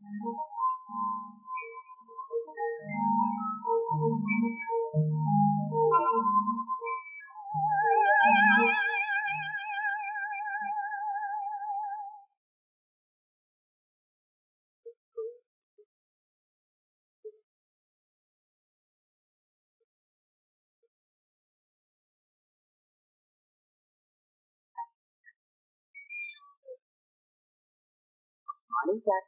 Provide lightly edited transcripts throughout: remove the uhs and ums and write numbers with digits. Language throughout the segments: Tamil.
Morning, sir.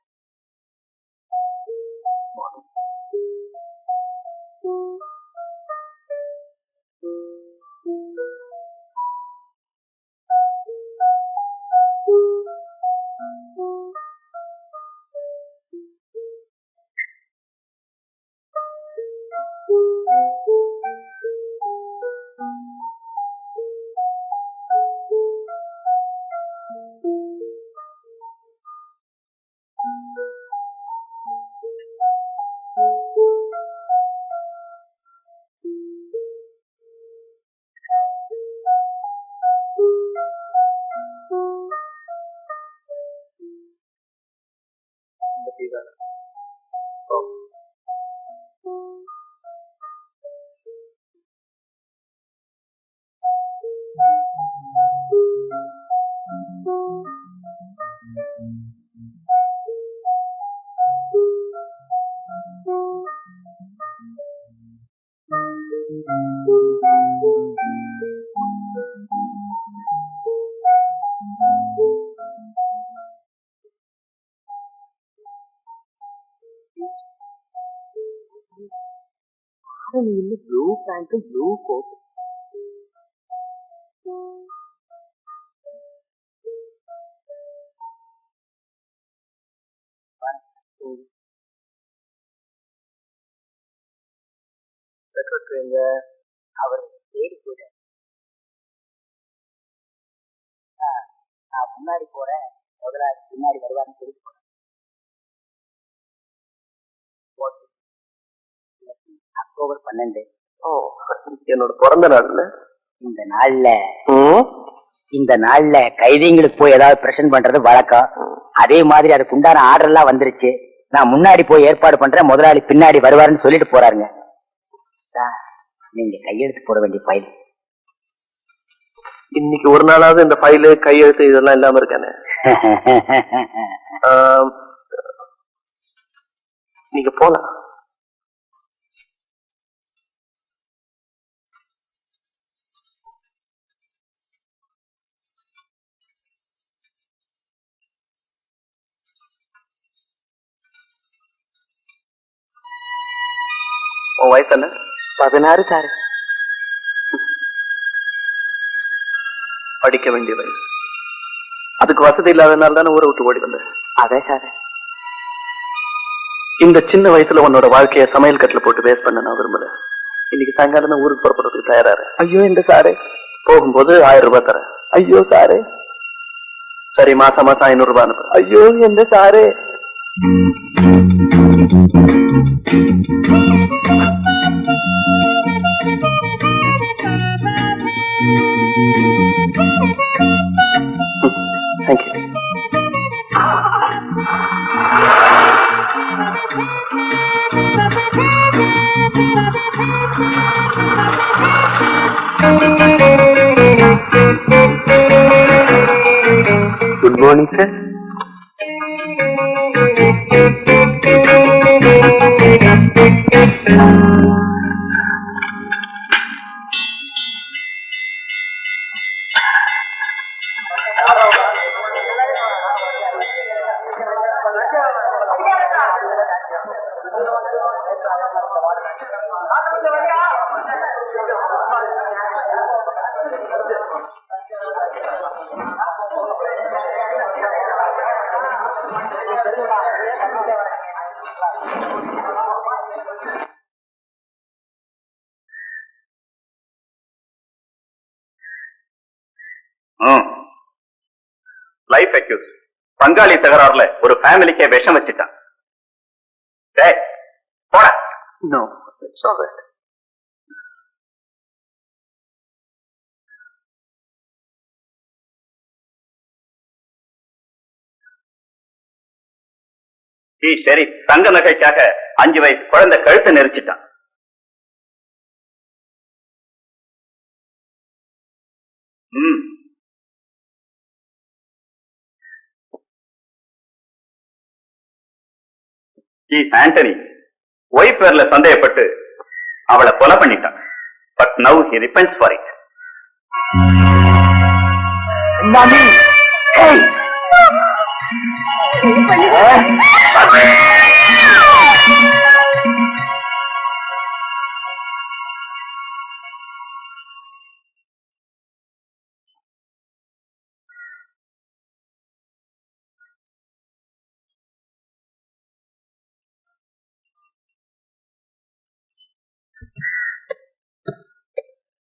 Blue pant and blue coat. செக்ரட்டரிங்க அவர் தேடி போயிட்டேன். நான் முன்னாடி போறேன், முதலாளி பின்னாடி வருவாருன்னு சொல்லி போறேன். அக்டோபர் 12. என்னோட பிறந்த நாள்ல இந்த நாள்ல கைதிங்களுக்கு போய் ஏதாவது பிரசன்ட் பண்றது வழக்கம். அதே மாதிரி அதுக்கு உண்டான ஆர்டர் எல்லாம் வந்துருச்சு. நான் முன்னாடி போய் ஏற்பாடு பண்றேன், முதலாளி பின்னாடி வருவாருன்னு சொல்லிட்டு போறாருங்க. நீங்க கையெழுத்து போட வேண்டிய ஃபைல். இன்னைக்கு ஒரு நாளாவது இந்த ஃபைலு கையெழுத்து இதெல்லாம் இல்லாம இருக்கானே. நீங்க போலாம். உன் வயசு என்ன? 16 சார். படிக்க வேண்டிய வயசு. அதுக்கு வசதி இல்லாதனால தானே ஊரை விட்டு ஓடி வந்தேன். அதே சார். இந்த சின்ன வயசுல உன்னோட வாழ்க்கைய சமையல் கட்டில போட்டு வேஸ்ட் பண்ண நான் விரும்பல. இன்னைக்கு சாயங்காலம் ஊருக்கு புறப்படுறதுக்கு தயாராரு. ஐயோ இந்த சாரு. போகும்போது 1000 ரூபாய் தரேன். ஐயோ சாரு. சரி, மாசம் 500 ரூபாய் அனுப்பு. ஐயோ எந்த sir. Thank you. Good morning, sir. Life accused பங்காளி தகராறுல ஒரு ஃபேமிலிக்கே விஷம் வச்சுட்டான். போட. No, it's all right. சரி, தங்க நகைக்காக 5 வயசு குழந்தை கழுத்தை நெரிச்சிட்டான். ஆண்டனி ஒய்ஃப் பேர்ல சந்தேகப்பட்டு அவளை கொலை பண்ணிட்டான். But now he repents for it.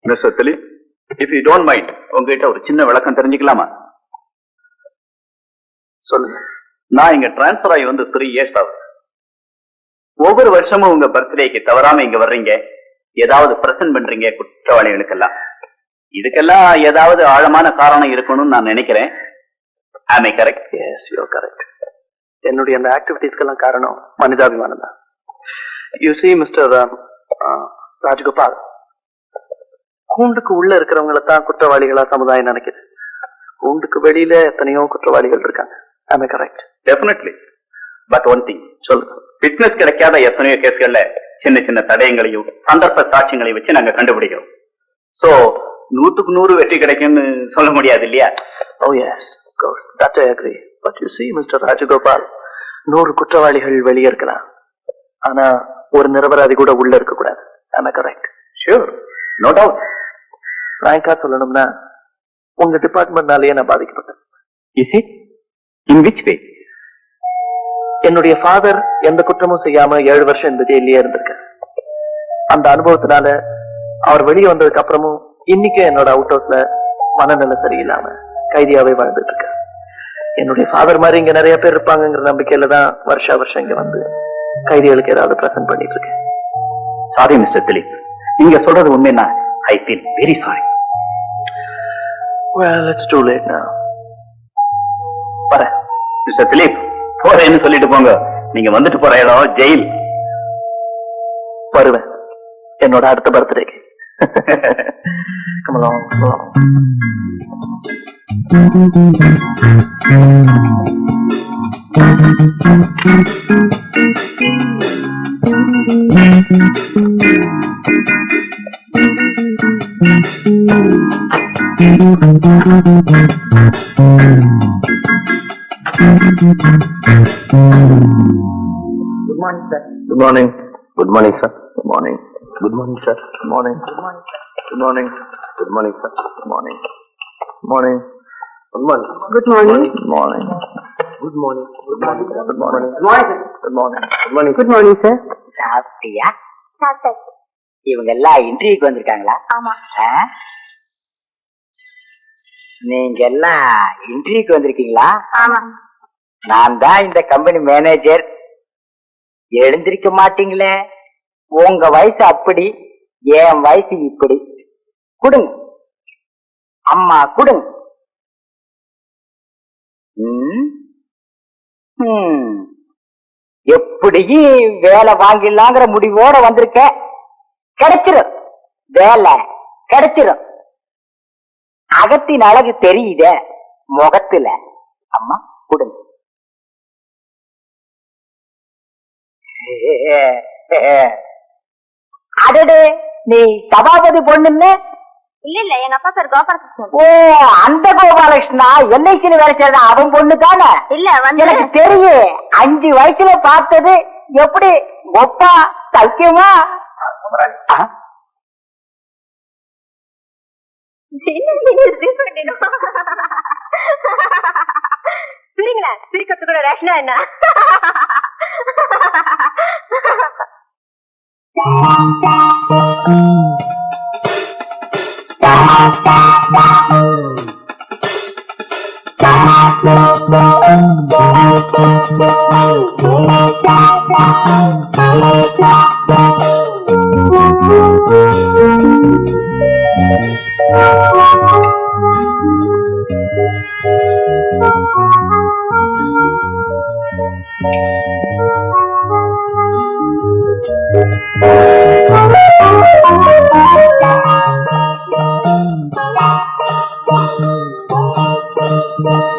Mister Dilip, if you don't mind, உங்ககிட்ட ஒரு சின்ன விளக்கம் தெரிஞ்சுக்கலாமா? சொல்லுங்க. நான் இங்க டிரான்ஸ்பர் ஆகி வந்து 3 years ஆகுது. ஒவ்வொரு வருஷமும் உங்க பர்த்டேக்கு தவறாம இங்க வர்றீங்க, ஏதாவது பிரசன்ட் பண்றீங்க குற்றவாளிகளுக்கெல்லாம். இதுக்கெல்லாம் ஏதாவது ஆழமான காரணம் இருக்கணும்னு நான் நினைக்கிறேன். Am I correct? Yes, you are correct. என்னுடைய அந்த ஆக்டிவிட்டீஸ்க்கெல்லாம் காரணம் மனிதாபிமானம் தான். யூ சி மிஸ்டர் ராஜகோபால், கூண்டுக்கு உள்ள இருக்கிறவங்கள தான் குற்றவாளிகளா சமுதாயம் நினைக்குது. கூண்டுக்கு வெளியில எத்தனையோ குற்றவாளிகள் இருக்காங்க. ஆம் I correct? Definitely. But one thing, சொல்லுங்க. ஃபிட்னஸ் கிடைக்காத எத்தனையோ கேஸ்கள்ல சின்ன சின்ன தடயங்களையும் சந்தர்ப்ப சாட்சியங்களையும் வச்சு நாங்க கண்டுபிடிக்கிறோம். சோ 100க்கு 100 வெற்றி கிடைக்கும்னு சொல்ல முடியாது இல்லையா? Oh yes, of course. That I agree. But you see, Mr. Rajagopal, 100 குற்றவாளிகள் வெளியே இருக்கலாம். ஆனா ஒரு நிரபராதி கூட உள்ள இருக்க கூடாது. Am I correct? Sure, no doubt. ஃப்ராங்கா சொல்லணும்னா உங்க டிபார்ட்மெண்ட்னாலேயே நான் பாதிக்கப்பட்டேன். Is it? In which way? என்னுடைய ஃபாதர் எந்த குற்றமும் செய்யாம 7 வருஷம் இந்த ஜெயிலே இருந்திருக்கார். அந்த அனுபவத்தினால அவர் வெளியே வந்ததுக்கு அப்புறமும் இன்னைக்கு என்னோட அவுட் ஹவுஸ்ல மனநிலை சரியில்லாம கைதியாவே வாழ்ந்துட்டு இருக்க. என்னுடைய ஃபாதர் மாதிரி இங்க நிறைய பேர் இருப்பாங்கிற நம்பிக்கையில தான் வருஷம் இங்க வந்து கைதிகளுக்கு ஏதாவது பிரசன்ட் பண்ணிட்டு இருக்கேன். சாரி மிஸ்டர் திலீப், நீங்க சொல்றது உண்மைன்னா I feel very sorry. Well, it's too late now. வரேன் மிஸ்டர் திலீப். போறேன்னு சொல்லிட்டு போங்க. நீங்க வந்துட்டு போற இடம் ஜெயில். வருவேன் என்னோட அடுத்த பர்த்டேக்கு. Come along, come along. Good morning, sir. Good morning. Good morning, sir. Good morning. Good morning, sir. Good morning. Good morning, sir. Good morning. Good morning, sir. Good morning. Good morning. Good morning. Good morning. Good morning. Good morning. Good morning. Good morning. Good morning, sir. Good morning. Good morning. Good morning, sir. சாப்பிட்டியா? சாப்பிட்டேன். இவங்க எல்லாம் இன்டர்வியூக்கு வந்திருக்காங்களா? ஆமா. நீங்க எல்லாம் இன்டர்வியூக்கு வந்திருக்கீங்களா? ஆமா. நான் தான் இந்த கம்பெனி மேனேஜர். எழுந்திருக்க மாட்டீங்களே. உங்க வயசு அப்படி, என் வயசு இப்படி. குடுங்க அம்மா, குடுங்க. எப்படியும் வேலை வாங்கிடலாங்கிற முடிவோட வந்திருக்க. கிடைச்சிரும், வேலை கிடைச்சிரும். அகத்தின் அழகு தெரியுதே முகத்துல. அம்மா, குடுங்க. அடடே, நீ சபாபதி பொண்ணுன்னு? இல்ல இல்ல, எங்க அப்பா பேர் கோபாலகிருஷ்ணன். ஓ, அந்த கோபாலகிருஷ்ணா எல்ஐசியில வேலை செய்யறதா அவன் பொண்ணு தானே? இல்ல வந்து எனக்கு தெரியும். 5 வயசுல பார்த்தது. எப்படி ஒப்பா சக்கியமா? சரிங்களா, சிரிக்கிறதுக்கு கூட ரேஷனா என்ன?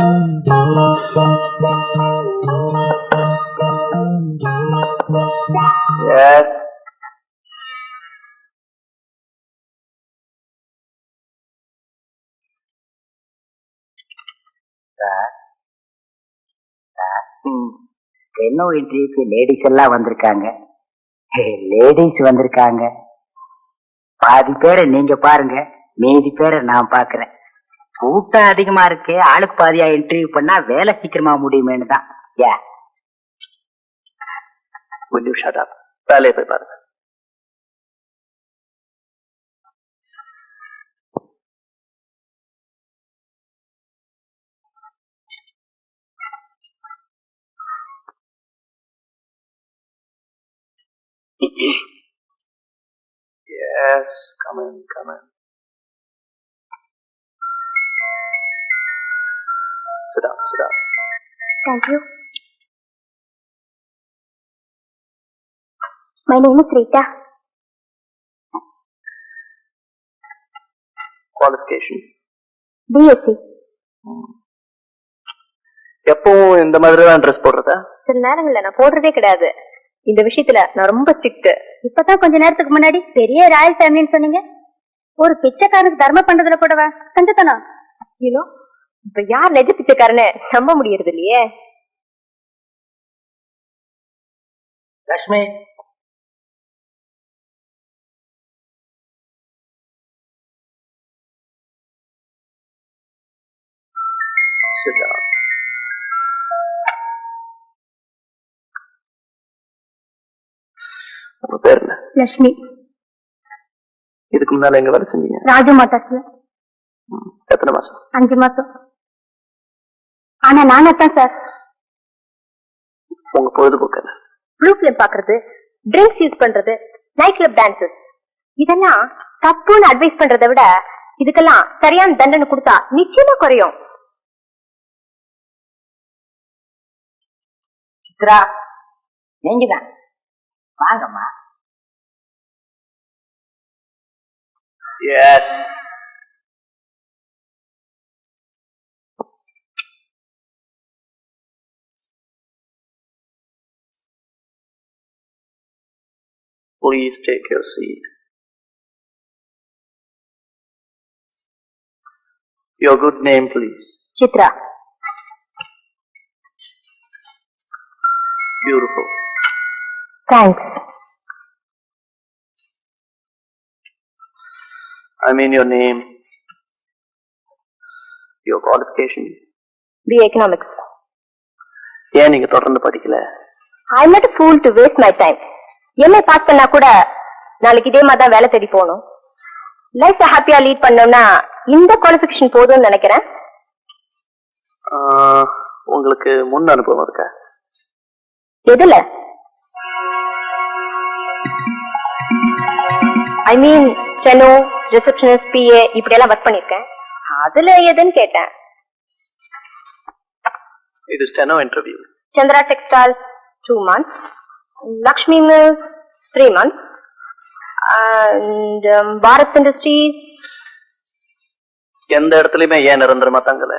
Yes. ஸ்டெனோ இன்டர்வியூக்கு லேடிஸ் எல்லாம் வந்திருக்காங்க. லேடிஸ் வந்திருக்காங்க. பாதி பேரை நீங்க பாருங்க, மீதி பேரை நான் பாக்குறேன். கூட்டம் அதிகமா இருக்கு, ஆளுக்கு பாதியா இன்டர்வியூ பண்ணா வேலை சீக்கிரமா முடியுமேனு தான். Will you shut up? வேலையை போய் பாருங்க. Yes, come in, come in. Sit down, sit down. Thank you. My name is Rita. Qualifications. BSc. எப்பவும் இந்த மாதிரி தான் ட்ரெஸ் போடுறதா? சில நேரங்கள்ல நான் போடுறதே கிடையாது. இந்த விஷயத்துல நான் ரொம்ப ஸ்ட்ரிக்ட். இப்பதான் கொஞ்ச நேரத்துக்கு முன்னாடி பெரிய ராயல் ஃபேமிலின்னு சொன்னீங்க. ஒரு பிச்சைக்காரனுக்கு தர்மம் பண்றதுல கூடவா கஞ்சத்தனம்? யூனோ, இப்ப யார் நெஜ பிச்சைக்காரன்னு நம்ப முடியறது இல்லையே. Lakshmi, Sit down. உங்க பேர் என்ன? லட்சுமி. இதுக்கு முன்னால எங்க வேலை செஞ்சீங்க? ராஜு மோட்டார்ஸ்ல எத்தனை மாசம்? 5 மாசம். ஆனா நானே தான் சார். உங்க பொழுதுபோக்கு என்ன? ப்ளூ பிலிம் பாக்குறது, ட்ரிங்க்ஸ் யூஸ் பண்றது, நைட் கிளப் டான்சஸ், இதெல்லாம் தப்புன்னு அட்வைஸ் பண்றதை விட இதுக்கெல்லாம் சரியான தண்டனை கொடுத்தா நிச்சயமா குறையும். சித்ரா, நீங்கதான் வாங்கம்மா. Yes. Please take your seat. Your good name, please. Chitra. Beautiful. Thanks. I mean your name, your qualification. BA Economics. ஏன் நீங்க தொடர்ந்து படிக்கல? I'm not a fool to waste my time. MA pass பண்ணா கூட நாளைக்கு இதே மாதிரி தான் வேலை தேடி போகணும். லைஃப் ஹாப்பியா லீட் பண்ணோம்னா இந்த குவாலிஃபிகேஷன் போதும்னு நினைக்கிறேன். உங்களுக்கு முன் அனுபவம் இருக்கா? எதுல? ஐ மீன் ஸ்டெனோ, ரிசப்ஷனிஸ்ட், PA இப்படி எல்லாம் ஒர்க் பண்ணிருக்கேன். அதுல எதுன்னு கேட்டேன். இது steno interview. Chandra textiles 2 months, Lakshmi mills 3 months, and Bharat industries. எந்த இடத்துலயுமே ஏன் நிரந்தரமா தங்கல?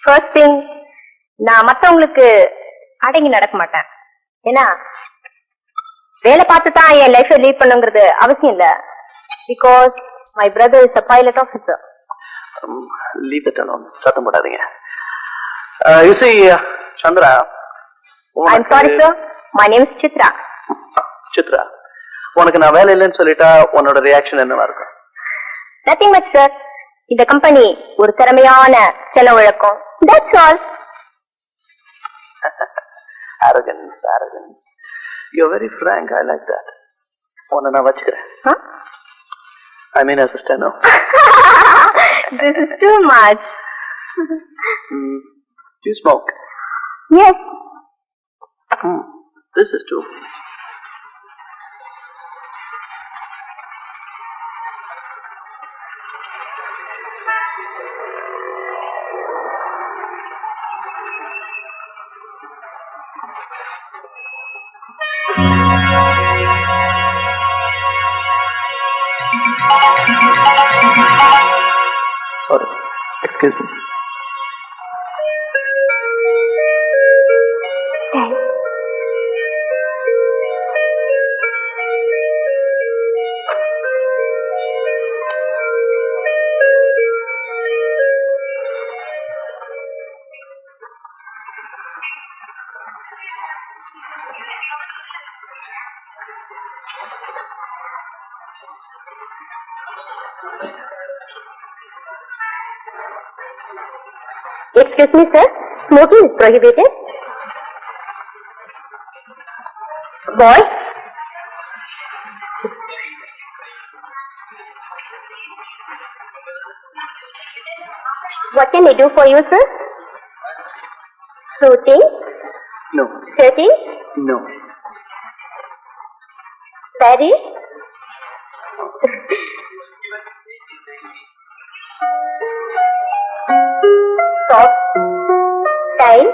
ஃபர்ஸ்ட் திங், நான் மத்தவங்களுக்கு அடங்கி நடக்க மாட்டேன். ஏன்னா வேலை பார்த்து தான் என் லைஃபை லீட் பண்ணுங்கிறது அவசியம் இல்ல. Because my brother is a pilot officer. Leave it alone. சத்தம் போடாதீங்க. You see, Chandra. I'm sorry sir. My name is Chitra. Chitra, உனக்கு நான் வேலை இல்லைன்னு சொல்லிட்டா உன்னோட ரியாக்ஷன் என்னவா இருக்கும்? Nothing much sir. இந்த கம்பெனி ஒரு திறமையான செலவு வழக்கம். That's all. Arrogance, arrogance. You're very frank. I like that. உன்னை நான் வச்சுக்கிறேன். Huh? I mean as a steno. This is too much. Do you smoke? Yes. This is too. Sorry. Excuse me. Excuse me, sir. Smoking is prohibited. Boy. What can I do for you, sir? Fruiting? No. Shirting? No. Berry? Soft? Time?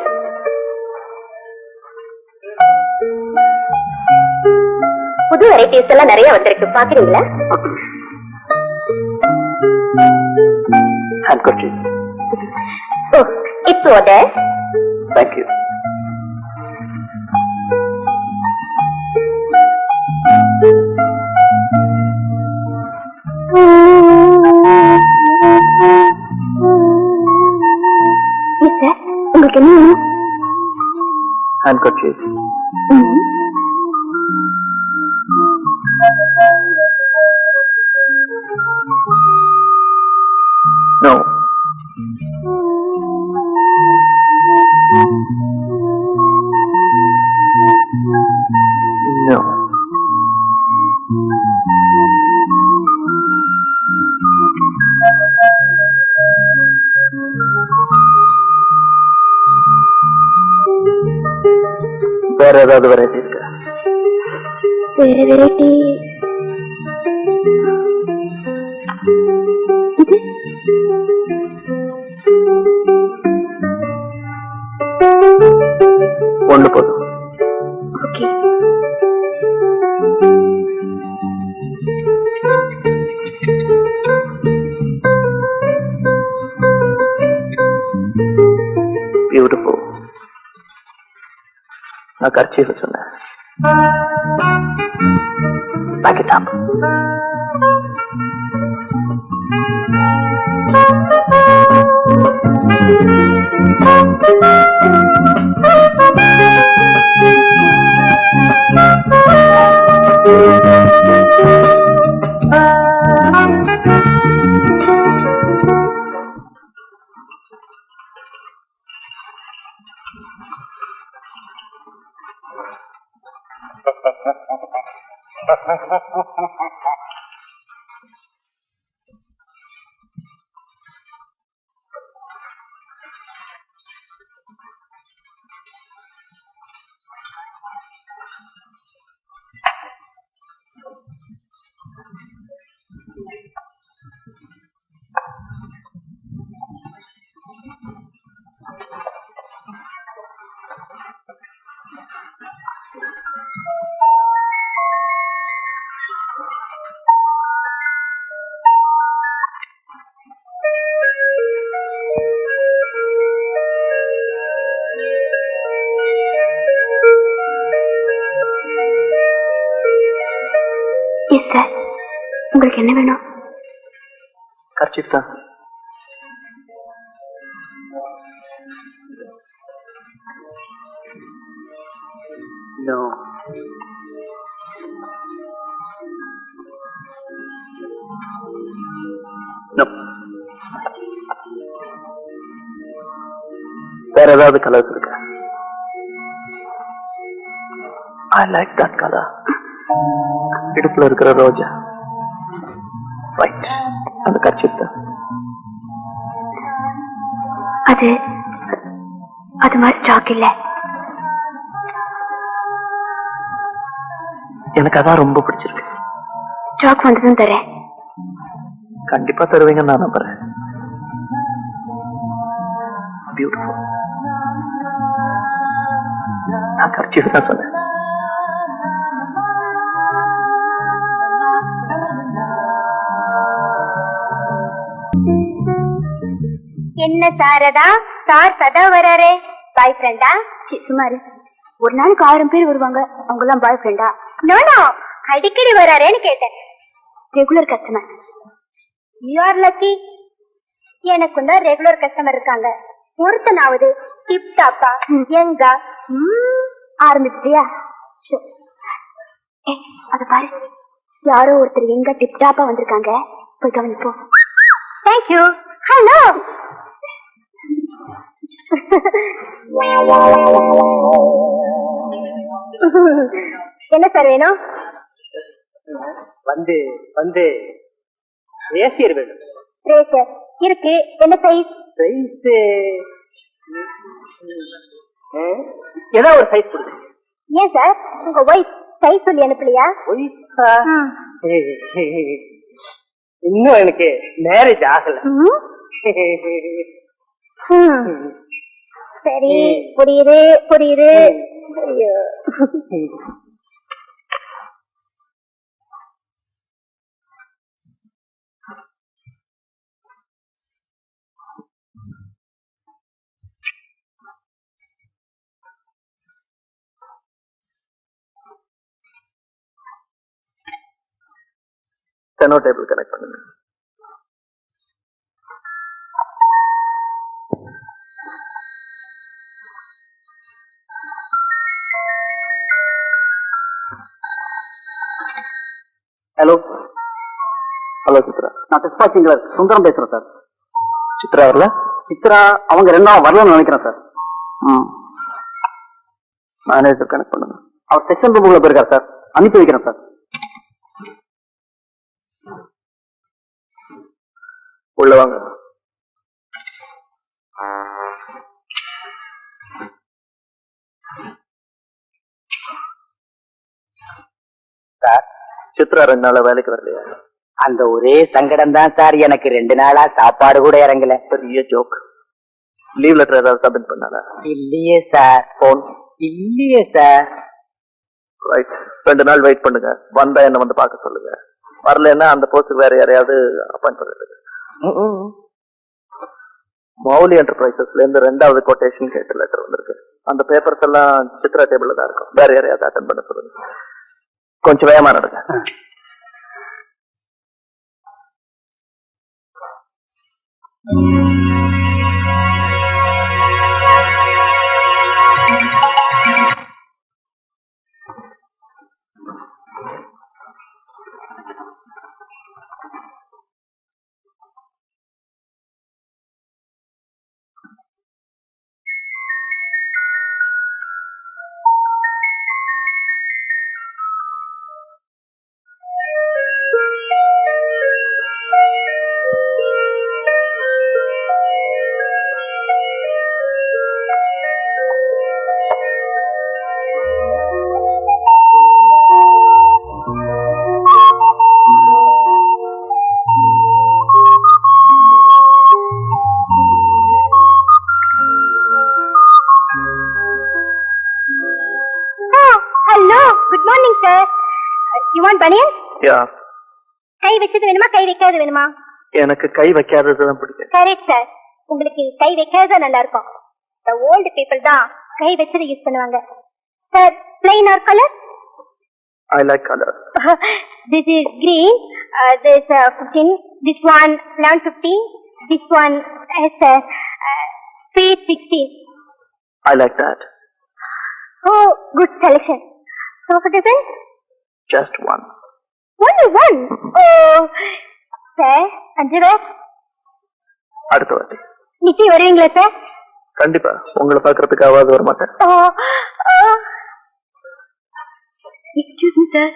புது வெரைட்டிஸ் எல்லாம் நிறைய வந்திருக்கு பாக்குறீங்களா? Handkerchief. Oh, it's order. Thank you. Yes, sir. உங்களுக்கு என்ன வேணும்? Handkerchief. No. No. வேற ஏதாவது வெரைட்டி இருக்கா? வேற வெரைட்டி ஒண்ணு போதும். ஓகே. பியூட்டிஃபுல். நான் கர்ச்சீஃப் சொன்னேன். Back it up. Yes sir. உங்களுக்கு என்ன வேணும்? கர்ச்சீஃப் தான். No. No. வேற ஏதாவது கலர்ஸ் இருக்கா? I like that color. இடுப்புல இருக்கிற ரோஜா. Right. அந்த கர்ச்சீஃப் தான். அது மாதிரி ஸ்டாக் இல்ல. எனக்கு அதான் ரொம்ப பிடிச்சிருக்கு. ஸ்டாக் வந்ததும் தரேன். கண்டிப்பா தருவீங்கன்னு நான் நம்புறேன். பியூட்டிஃபுல். நான் கர்ச்சீஃப் தான் சொன்னேன். என்ன சாரதா, சார் சதா வராரே. பாய் ஃப்ரெண்டா? சுமாரு ஒரு நாளைக்கு 1000 பேர் வருவாங்க. அவங்க எல்லாம் பாய் ஃப்ரெண்டா? நோ நோ, அடிக்கடி வராரேன்னு கேட்டேன். Regular customer. You are lucky. எனக்கும் தான் ரெகுலர் கஸ்டமர் இருக்காங்க. ஒருத்தனாவது டிப் டாப்பா எங்க ஆரம்பிச்சிட்டியா? அத பாரு, யாரோ ஒருத்தர் எங்க டிப் டாப்பா வந்திருக்காங்க. போய் கவனிப்போம். தேங்க்யூ. ஹலோ. என்ன சார் வேணும்? வந்து வந்து ஏசியர் வேணும். ரேசர் இருக்கு. என்ன சைஸ்? சைஸ் ஏதோ ஒரு சைஸ் கொடுங்க. ஏன் சார் உங்க ஒய்ஃப் சைஸ் சொல்லி அனுப்பலையா? இன்னும் எனக்கு மேரேஜ் ஆகல. சரி புரியுது புரியுது. ஐயோ. ஸ்டெனோ டேபிள் கனெக்ட் பண்ணுங்க. Hello hello Chitra. நான் டிஸ்பாச்சிங்ல சுந்தரம் பேசுறேன் சார். சித்ரா வரல? சித்ரா அவங்க 2 நாள் வரலன்னு நினைக்கிறேன் சார். மேனேஜர் கனெக்ட் பண்ணுங்க. அவர் செக்ஷன் ரூமுக்குள்ள போயிருக்கார் சார். அனுப்பி வைக்கிறேன் சார். உள்ள வாங்க. சார் சித்ரா 2 நாளா வேலைக்கு வரலையா? அந்த ஒரே சங்கடம் தான் சார். எனக்கு 2 நாளா சாப்பாடு கூட இறங்கல. பெரிய ஜோக். லீவ் லெட்டர் ஏதாவது சப்மிட் பண்ணாரா? இல்லையே சார். போன் இல்லையே சார். ரைட். 2 நாள் வெயிட் பண்ணுங்க. வந்தா என்ன வந்து பார்க்க சொல்லுங்க. வரலன்னா அந்த போஸ்டுக்கு வேற யாரையாவது அப்பாயிண்ட் பண்ணுங்க. மௌலி என்டர்பிரைசஸ்ல இருந்து 2வது கோட்டேஷன் கேட்டு லெட்டர் வந்திருக்கு. அந்த பேப்பர்ஸ் எல்லாம் சித்ரா டேபிள்ல தான் இருக்கும். வேற யாரையாவது அட்டெண்ட் பண்ண சொல்லுங்க. கொஞ்சம் வேகமா நடங்க. கை வச்சது வேணுமா கை வைக்காது வேணுமா? எனக்கு கை வைக்காததுதான் பிடிக்கும். Correct sir. உங்களுக்கு கை வைக்காதது நல்லா இருக்கும். The old people தான் கை வச்சது யூஸ் பண்ணுவாங்க. Sir plain or color? I like color. This is green. This 15. This one 1150. This one is speed 16. I like that. Oh, good selection. So for this one? Just one. Only one? Oh, sir, அஞ்சு பேர். அடுத்த வாட்டி நிச்சயம் வருவீங்களா சார்? கண்டிப்பா. உங்களை பாக்குறதுக்கு ஆவாது வர மாட்டேன். Excuse me sir.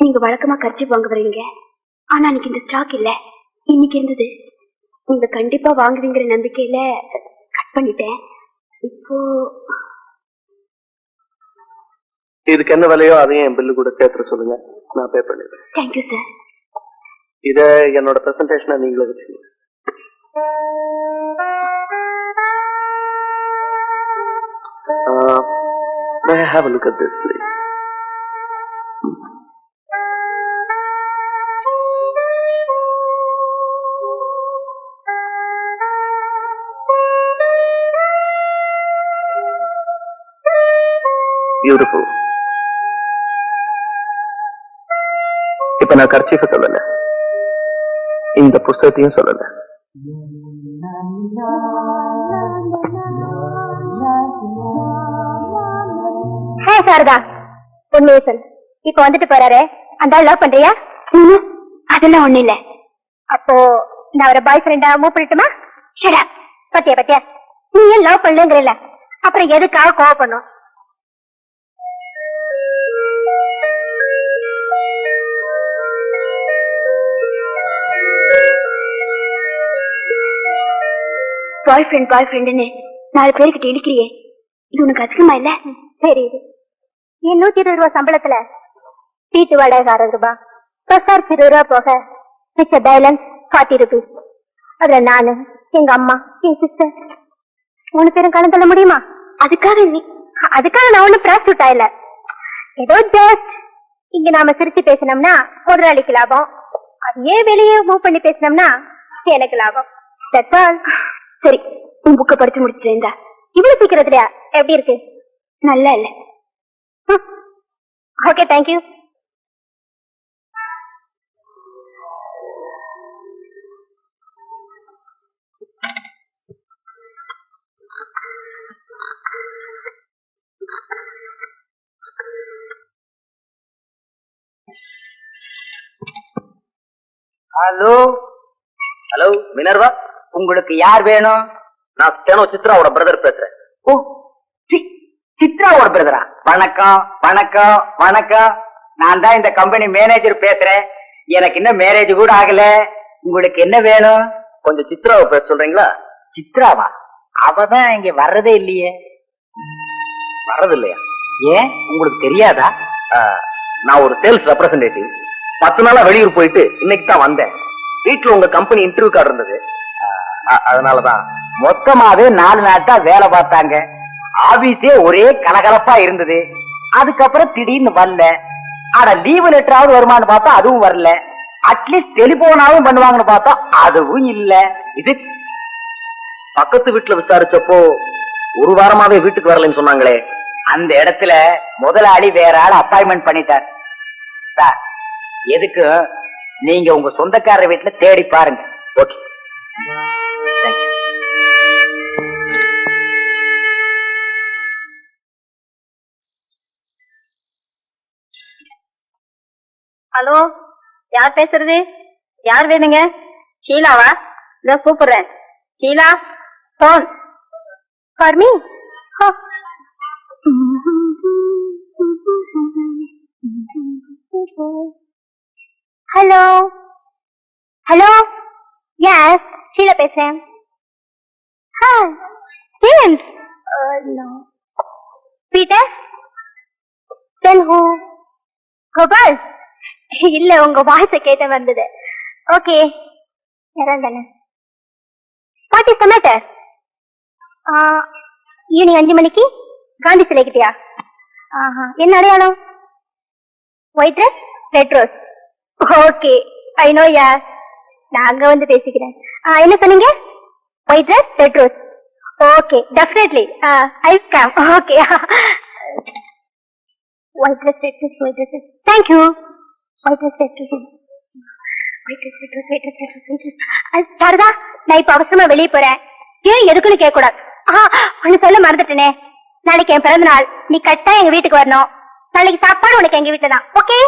நீங்க வழக்கமா கர்ச்சீப் வாங்க வருவீங்க. ஆனா இன்னைக்கு இந்த ஸ்டாக் இல்ல. இன்னைக்கு இருந்தது. நீங்க கண்டிப்பா வாங்குவீங்கிற நம்பிக்கையில கட் பண்ணிட்டேன். இப்போ இதுக்கு என்ன விலையோ அதையும் என் பில்லு கூட சேர்த்து சொல்லுங்க. நான் பே பண்ணிடுறேன். Thank you sir. இத என்னோட பிரசன்டேஷனை நீங்களே வச்சுக்கோங்க. May I have a look at this, please? Beautiful. இப்ப நான் கர்ச்சீஃபை சொல்லல, இந்த புஸ்தகத்தையும் சொல்லல. சாரதா உண்மையை சொல். இப்ப வந்துட்டு போறாரு. அந்த லவ் பண்றியா? அதெல்லாம் ஒண்ணு இல்ல. அப்போ நான் அவரை பாய் ஃப்ரெண்டா மூவ் பண்ணிட்டுமா? Shut up. பத்தியா நீ ஏன் லவ் பண்ணலங்கறல, அப்புறம் எதுக்காக கோவப்படணும்? பாய் ஃப்ரெண்ட்னு 4 பேருக்கிட்ட இழுக்கிறியே, இது உனக்கு அதிகமா இல்ல? சரி, என் 120 ரூபாய் சம்பளத்துல வீட்டு வாடகை 60 ரூபாய், பசார் 20 ரூபாய் போக மிச்ச பேலன்ஸ் 40 rupees. அதுல நானு, எங்க அம்மா, என் சிஸ்டர் 3 பேரும் கணக்கு தள்ள முடியுமா? அதுக்காக நான் ஒண்ணு பிராஸ்டியூட் ஆயில. ஏதோ ஜஸ்ட் இங்க நாம சிரிச்சு பேசினோம்னா முதலாளிக்கு லாபம், அதையே வெளியே மூவ் பண்ணி பேசினோம்னா எனக்கு லாபம். That's all. சரி, உன் புக்க படிச்சு முடிச்சுட்டேன். இவ்வளவு சீக்கிரத்துலயா? எப்படி இருக்கு? நல்லா இல்ல. Okay, thank you. Hello hello Minerva, உங்களுக்கு யார் வேணும்? நான் ஸ்டெனோ சித்ராவோட பிரதர் பேசுறேன். ஓ, சித்ராவோட பிரதரா? வணக்கம் வணக்கம் வணக்கம். நான் தான் இந்த கம்பெனி மேனேஜர் பேசுறேன். எனக்கு இன்னும் மேரேஜ் கூட ஆகல. உங்களுக்கு என்ன வேணும்? கொஞ்சம் சித்ராவை பேச சொல்றீங்களா? சித்ராவா? அவதான் இங்க வர்றதே இல்லையே. வர்றது இல்லையா? ஏன், உங்களுக்கு தெரியாதா? நான் ஒரு சேல்ஸ் ரெப்ரசன்டேட்டிவ். 10 நாளா வெளியூர் போயிட்டு இன்னைக்கு தான் வந்தேன். வீட்டுல உங்க கம்பெனி இன்டர்வியூ கார்டு இருந்தது, அதனாலதான். மொத்தமாவே 4 நாட்டா வேலை பார்த்தாங்க. ஆபீஸே ஒரே கலகலப்பா இருந்தது. அதுக்கப்புறம் திடீர்னு வரல. ஆனா லீவு லெட்டராவது வருமானு பார்த்தா அதுவும் வரல. அட்லீஸ்ட் டெலிபோனாவும் பண்ணுவாங்கன்னு பார்த்தா அதுவும் இல்ல. இது பக்கத்து வீட்டுல விசாரிச்சப்போ 1 வாரமாவே வீட்டுக்கு வரலன்னு சொன்னாங்களே. அந்த இடத்துல முதலாளி வேற ஆள் அப்பாயின்மெண்ட் பண்ணிட்டார். சார், எதுக்கு நீங்க உங்க சொந்தக்காரர் வீட்டுல தேடி பாருங்க. Okay, thank you. ஹலோ, யார் பேசுறது? யார் வேணுங்க? ஷீலாவா? இதோ கூப்பிடுறேன். Sheela, phone for me. Hello hello, yes, Sheela பேசுறேன். James? No. Peter? Then who? Gopal? இல்ல, உங்க வாய்ஸ கேட்ட வந்தது. ஓகே, யாராந்தானே? What is the matter? Evening 5 மணிக்கு காந்தி சிலை கிட்டயா? என்ன அடையாளம்? White dress, red rose. Okay, I know யார். நான் அங்க வந்து பேசிக்கிறேன். என்ன சொன்னீங்க? White dress, red rose. Okay, definitely I come. Okay, white dress, red rose, white dress. Thank you. White dress, red rose, white dress, red rose, white dress, red rose. Sarada, நான் இப்ப அவசரமா வெளியே போறேன். ஏன் எதுக்குன்னு கேட்க கூடாது. ஒண்ணு சொல்ல மறந்துட்டேனே. நாளைக்கு என் பிறந்த நாள். நீ கரெக்டா எங்க வீட்டுக்கு வரணும். நாளைக்கு சாப்பாடு உனக்கு எங்க வீட்டுல தான். ஓகே?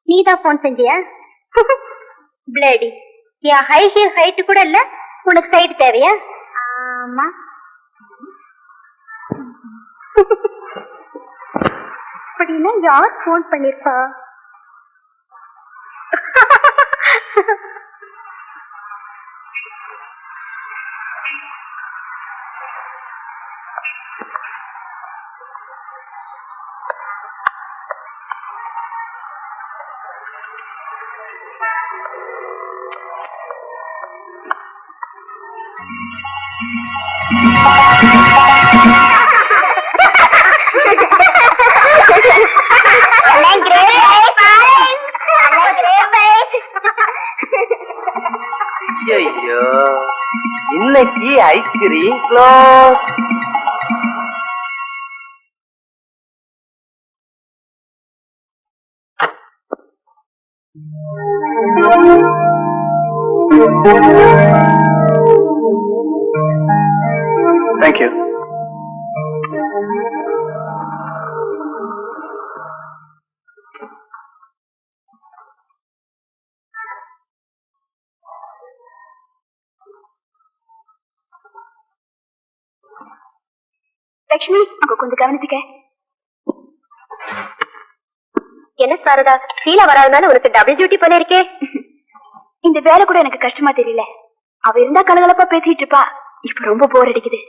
நீதான் போன் செஞ்சியா? பிளேடி, என் ஹை ஹீல் ஹைட் கூட இல்ல, உனக்கு சைடு தேவையா? ஆமா. அப்படின்னா யார் போன் பண்ணிருப்பா? ஐயோ, இன்னைக்கு ஐஸ்கிரீம் க்ளோஸ். தேங்க்யூ. லட்சுமி, அங்க கொஞ்சம் கவனிச்சுக்க. என்ன சாரதா, சீலா வராதனால உனக்கு டபுள் டியூட்டி போல இருக்கே. இந்த வேலை கூட எனக்கு கஷ்டமா தெரியல. அவ இருந்தா கலகலப்பா பேசிட்டு இருப்பா. இப்ப ரொம்ப போர் அடிக்குது.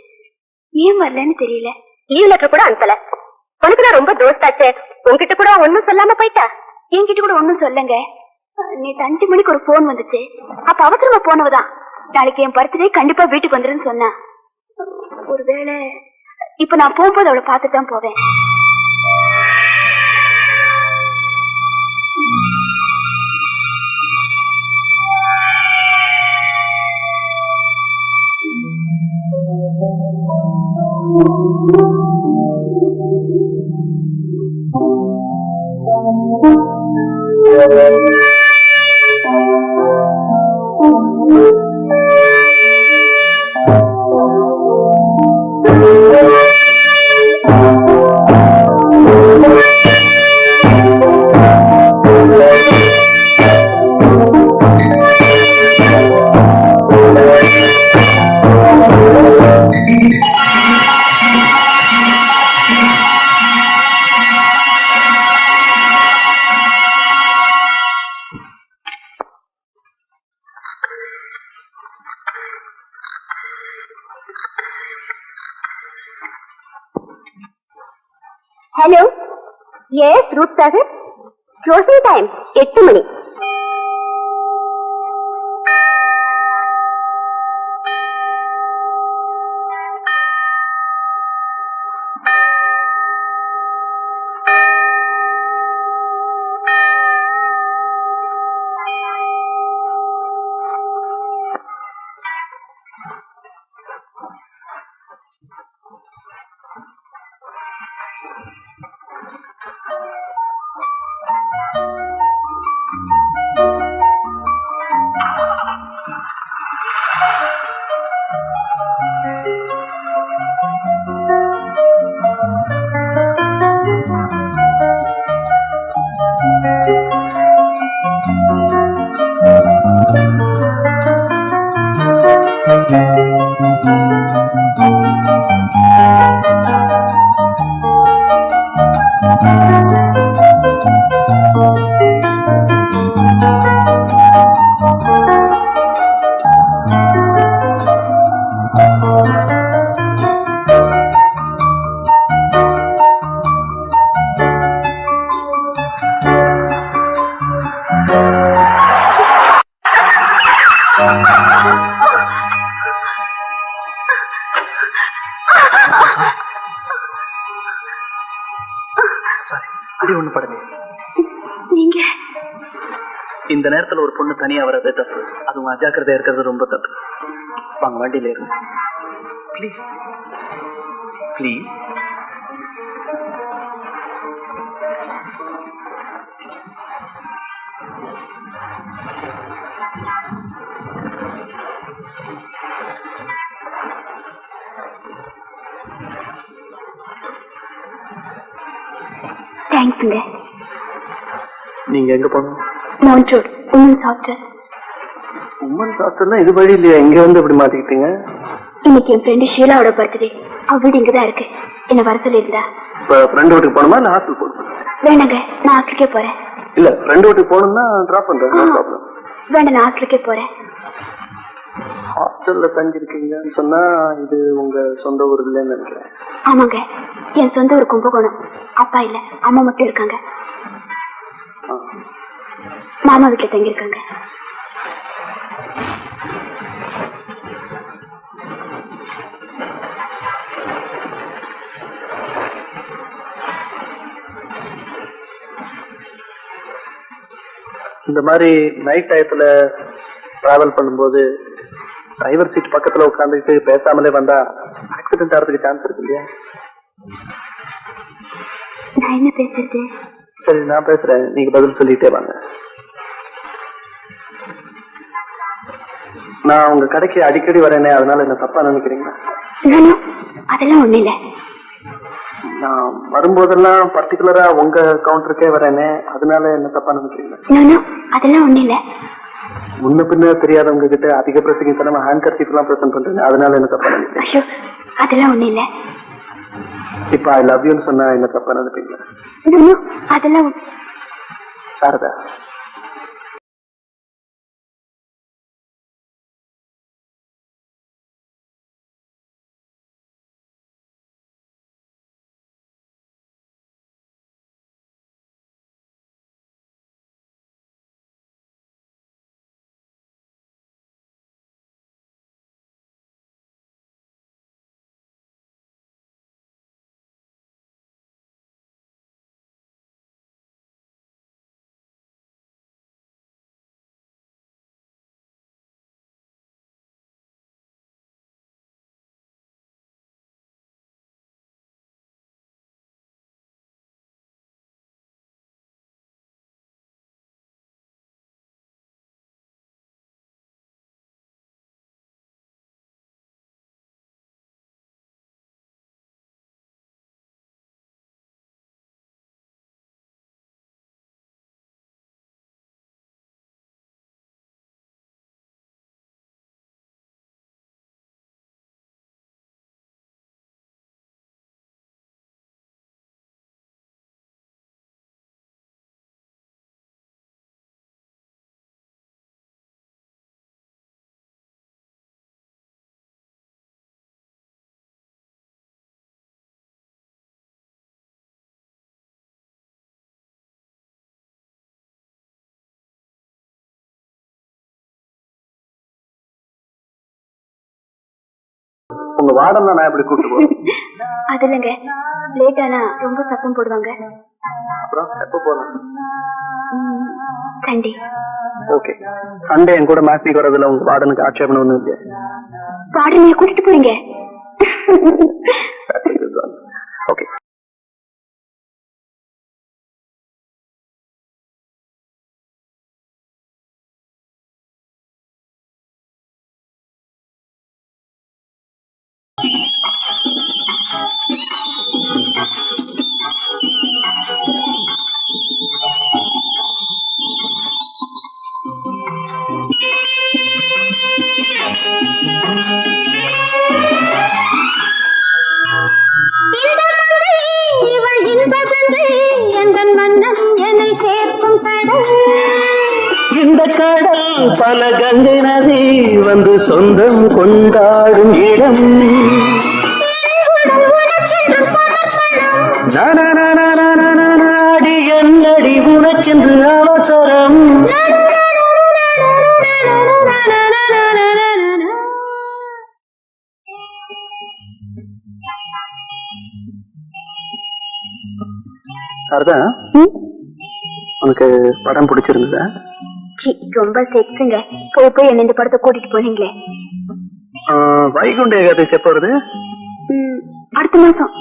ஏன் வரலன்னு தெரியல. லீவ் லெட்டர் கூட அனுப்பல. உனக்கு நான் ரொம்ப தோஸ்தாச்சே, உன்கிட்ட கூட ஒன்னும் சொல்லாம போயிட்டா. என்கிட்ட கூட ஒன்னும் சொல்லுங்க. நேற்று 5 மணிக்கு ஒரு போன் வந்துச்சு. அப்ப அவசரமா போனவதான். நாளைக்கு என் பர்த்டே கண்டிப்பா வீட்டுக்கு வந்துருன்னு சொன்னா. ஒருவேளை இப்ப நான் போகும்போது அவளை பார்த்துட்டு தான் போவேன். ஹலோ, எஸ் ரூட் சாகர். க்ளோசிங் டைம் 8 மணி. நீங்க இந்த நேரத்துல ஒரு பொண்ணு தனியா வரதே தப்பு. அதுவும் அஜாக்கிரதையா இருக்கிறது ரொம்ப தப்பு. வாங்க வண்டியில இருந்து ப்ளீஸ் ப்ளீஸ். தேங்க்ஸுங்க. நீங்க எங்க போகணும்? Mount road women's hostel. Women's ஹாஸ்டல்னா இது வழி இல்லையா? இங்க வந்து இப்படி மாட்டிக்கிட்டீங்க? இன்னைக்கு என் ஃப்ரெண்டு ஷீலாவோட பர்த்டே. அவ வீடு இங்கதான் இருக்கு. என்ன வர சொல்லியிருந்தா. ஃப்ரெண்ட் வீட்டுக்கு போகணுமா இல்ல ஹாஸ்டல் போகணுமா? வேண்டாங்க, நான் ஹாஸ்டலுக்கே போறேன். இல்ல ஃப்ரெண்ட் வீட்டுக்கு போகணும்னா டிராப் பண்றேன். வேண்டாம், நான் ஹாஸ்டலுக்கே போறேன். ஹாஸ்டல்ல தங்கி இருக்கீங்கன்னு சொன்னா இது உங்க சொந்த ஊர் இல்லைன்னு நினைக்கிறேன். ஆமாங்க, என் சொந்த ஊர் கும்பகோணம். அப்பா இல்ல, அம்மா மட்டும் இருக்காங்க. மாமா வீட்டுல தங்கி இருக்காங்க. இந்த மாதிரி நைட் டயத்துல டிராவல் பண்ணும்போது டிரைவர் சீட் பக்கத்துல உட்காந்துக்கிட்டு பேசாமலே வந்தா ஆக்சிடென்ட் ஆகிறதுக்கு சான்ஸ் இருக்கு இல்லையா? நான் என்ன பேசுறது? சரி, நான் பேசுறேன், நீங்க பதில் சொல்லிட்டே வாங்க. நான் உங்க கடைக்கு அடிக்கடி வரேனே, அதனால என்ன தப்பா நினைக்கிறீங்களா? அதெல்லாம் ஒண்ணு இல்ல. நான் வரும்போதெல்லாம் பர்டிகுலரா உங்க கவுண்டருக்கே வரேனே, அதனால என்ன தப்பா நினைக்கிறீங்களா? அதெல்லாம் ஒண்ணு இல்ல. முன்ன பின்ன தெரியாதவங்க கிட்ட அதிக பிரச்சனை ஹேண்ட் கர்ச்சீஃப் எல்லாம் பிரசன்ட் பண்றேன், அதனால என்ன தப்பா நினைக்கிறீங்க? அதெல்லாம் ஒண்ணு இல்ல. இப்ப ஐ லவ் யூன்னு சொன்னா என்ன தப்பா நினைப்பீங்களா? அதெல்லாம் சாரதா, உங்க வார்டன் தான் நான் எப்படி கூப்பிட்டு போறேன்? அது இல்லைங்க, லேட் ஆனா ரொம்ப சத்தம் போடுவாங்க. அப்புறம் எப்ப போலாம்? சண்டே. ஓகே, சண்டே என் கூட மேட்னிக்கு வரதுல உங்க வார்டனுக்கு ஆட்சேபம் ஒண்ணு இல்லையா? வார்டனைய கூட்டிட்டு போறீங்க? ஓகே. இந்த கடல் பல கங்கை நதி வந்து சொந்தம் கொண்டாடும் இடம். நாடி என்னடி உனக்கென்று அவசரம். சாரதா, உனக்கு படம் பிடிச்சிருந்ததா? ரொம்ப செக்ஸுங்க. போய் போய் என்ன இந்த படத்தை கூட்டிட்டு போனீங்களே. வைகுண்ட ஏகாதசி எப்ப வருது? அடுத்த மாசம்.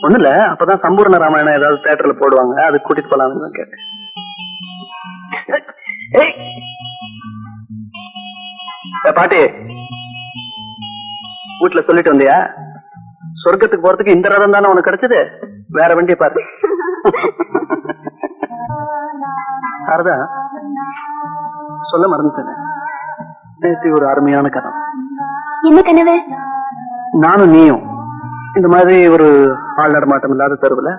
ஒண்ணு இல்ல, அப்பதான் சம்பூர்ண ராமாயணம் ஏதாவது தியேட்டர்ல போடுவாங்க, அது கூட்டிட்டு போலாம்னு கேட்டேன். பாட்டி, வீட்டுல சொல்லிட்டு வந்தியா? சொர்க்கத்துக்கு போறதுக்கு இந்த ரதம் தானே உனக்கு கிடைச்சது, வேற வண்டியை பாரு. சாரதா, சொல்ல மறந்துட்டேன், நேற்று ஒரு அருமையான கனவு. என்ன கனவு? நானும் நீயும் இந்த மாதிரி ஒரு ஆள் நடமாட்டம் இல்லாத தெருவுல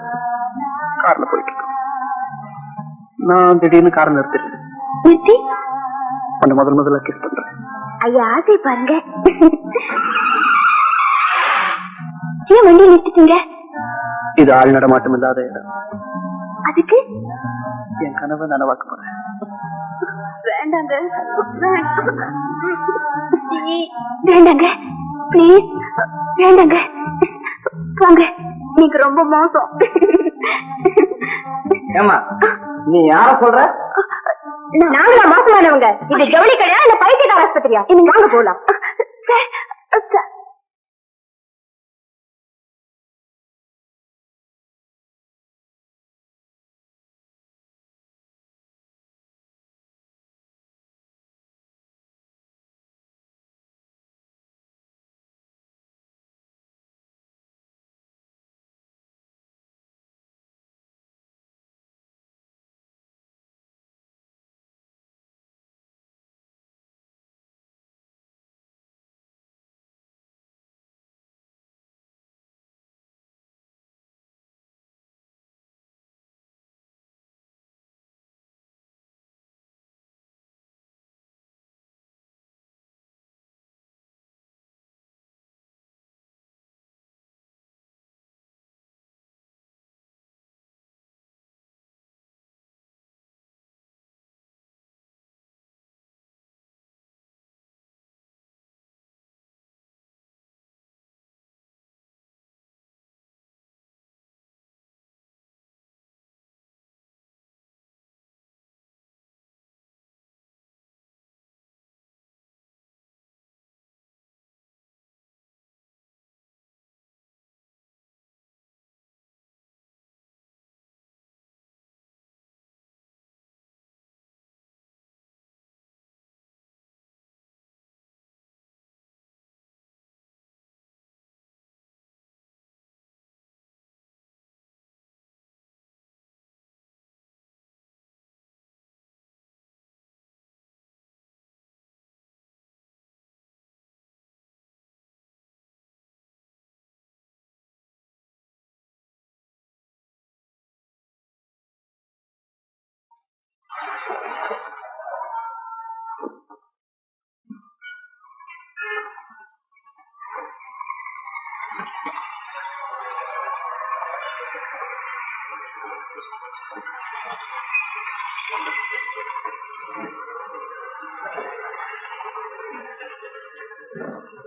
கார்ல போயிட்டு இருக்கோம். நான் திடீர்னு கார் நிறுத்திடுறேன். நிறுத்தி உன்னை முதல்ல கிஸ் பண்றேன். ஐயா ஆசை பாருங்க. ஏன் வண்டியை நிறுத்திட்டீங்க? இது ஆள் நடமாட்டம் இல்லாத இடம். அதுக்கு என் கனவை நனவாக்க போறேன். வேண்டாங்க, வேண்டாங்க, ப்ளீஸ் வேண்டாங்க, போங்க. நீங்க ரொம்ப மோசம். ஏமா நீ யார சொல்ற? நாங்க மோசமானவங்க. இது ஜவுளி கடையா இல்ல பைத்தியக்கார ஆஸ்பத்திரியா? நீங்க வாங்க போலாம்.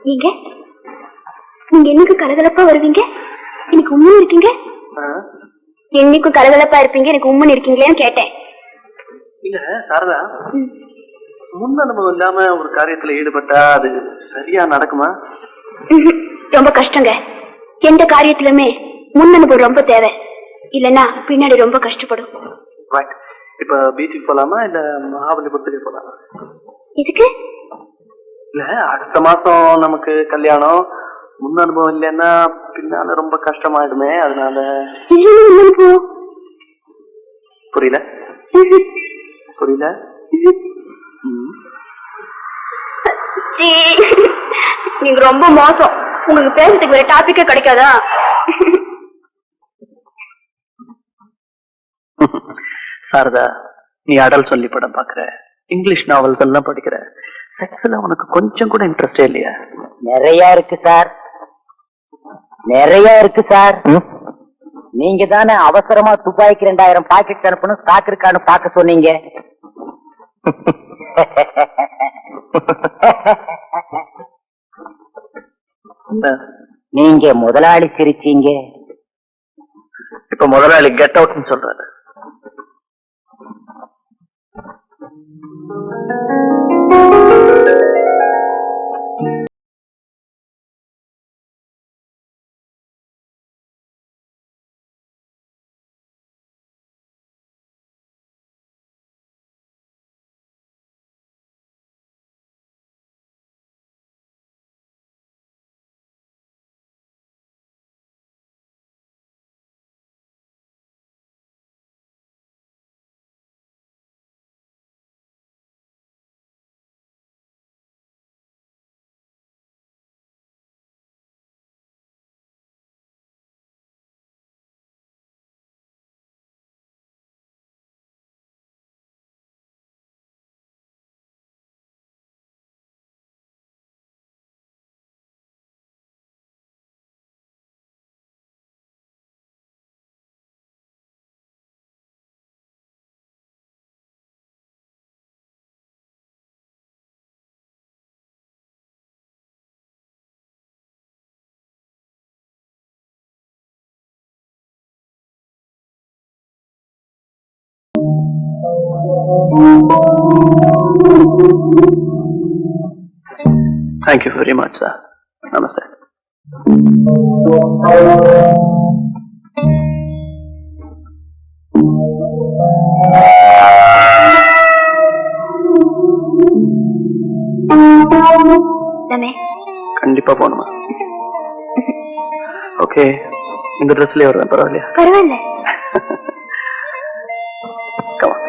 நீங்க நீங்க என்னைக்கு கலகலப்பா வருவீங்க, எனக்கு உண்மையும் இருக்கீங்க. என்னைக்கும் கலகலப்பா இருப்பீங்க, எனக்கு உண்மை இருக்கீங்களேன்னு கேட்டேன். இல்ல சாரதா, முன் அனுபவம் இல்லாம ஒரு காரியத்துல ஈடுபட்டா அது சரியா நடக்குமா? ரொம்ப கஷ்டங்க. எந்த காரியத்திலுமே முன் அனுபவம் ரொம்ப தேவை, இல்லன்னா பின்னாடி ரொம்ப கஷ்டப்படும். இப்ப பீச்சுக்கு போலாமா இல்ல மகாபலிபுரத்துக்கு போலாமா? இதுக்கு இல்ல, அடுத்த மாசம் நமக்கு கல்யாணம். முன் அனுபவம் இல்லைன்னா பின்னால ரொம்ப கஷ்டமாயிடுமே, அதனால. புரியல புரியல. நீங்க ரொம்ப மோசம். உங்களுக்கு பேசுறதுக்கு வேற டாபிக்கே கிடைக்காதா? சாரதா, நீ அடல் சொல்லி படம் பாக்குற, இங்கிலீஷ் நாவல்ஸ் எல்லாம் படிக்கிற, செக்ஸ்ல உனக்கு கொஞ்சம் கூட இன்ட்ரெஸ்டே இல்லையா? நிறைய இருக்கு சார், நிறைய இருக்கு சார். நீங்க தானே அவசரமா துபாய்க்கு 2000 பாக்கெட் அனுப்பணும், ஸ்டாக் இருக்கான்னு பாக்க சொன்னீங்க. நீங்க முதலாளி சிரிச்சீங்க. இப்ப முதலாளி கெட் அவுட்னு சொல்றாரு. Thank you very much sir. நமஸ்தே. கண்டிப்பா போகணுமா? ஓகே, இந்த ட்ரெஸ்லயே வருவேன். பரவாயில்லையா? பரவாயில்ல. Come on.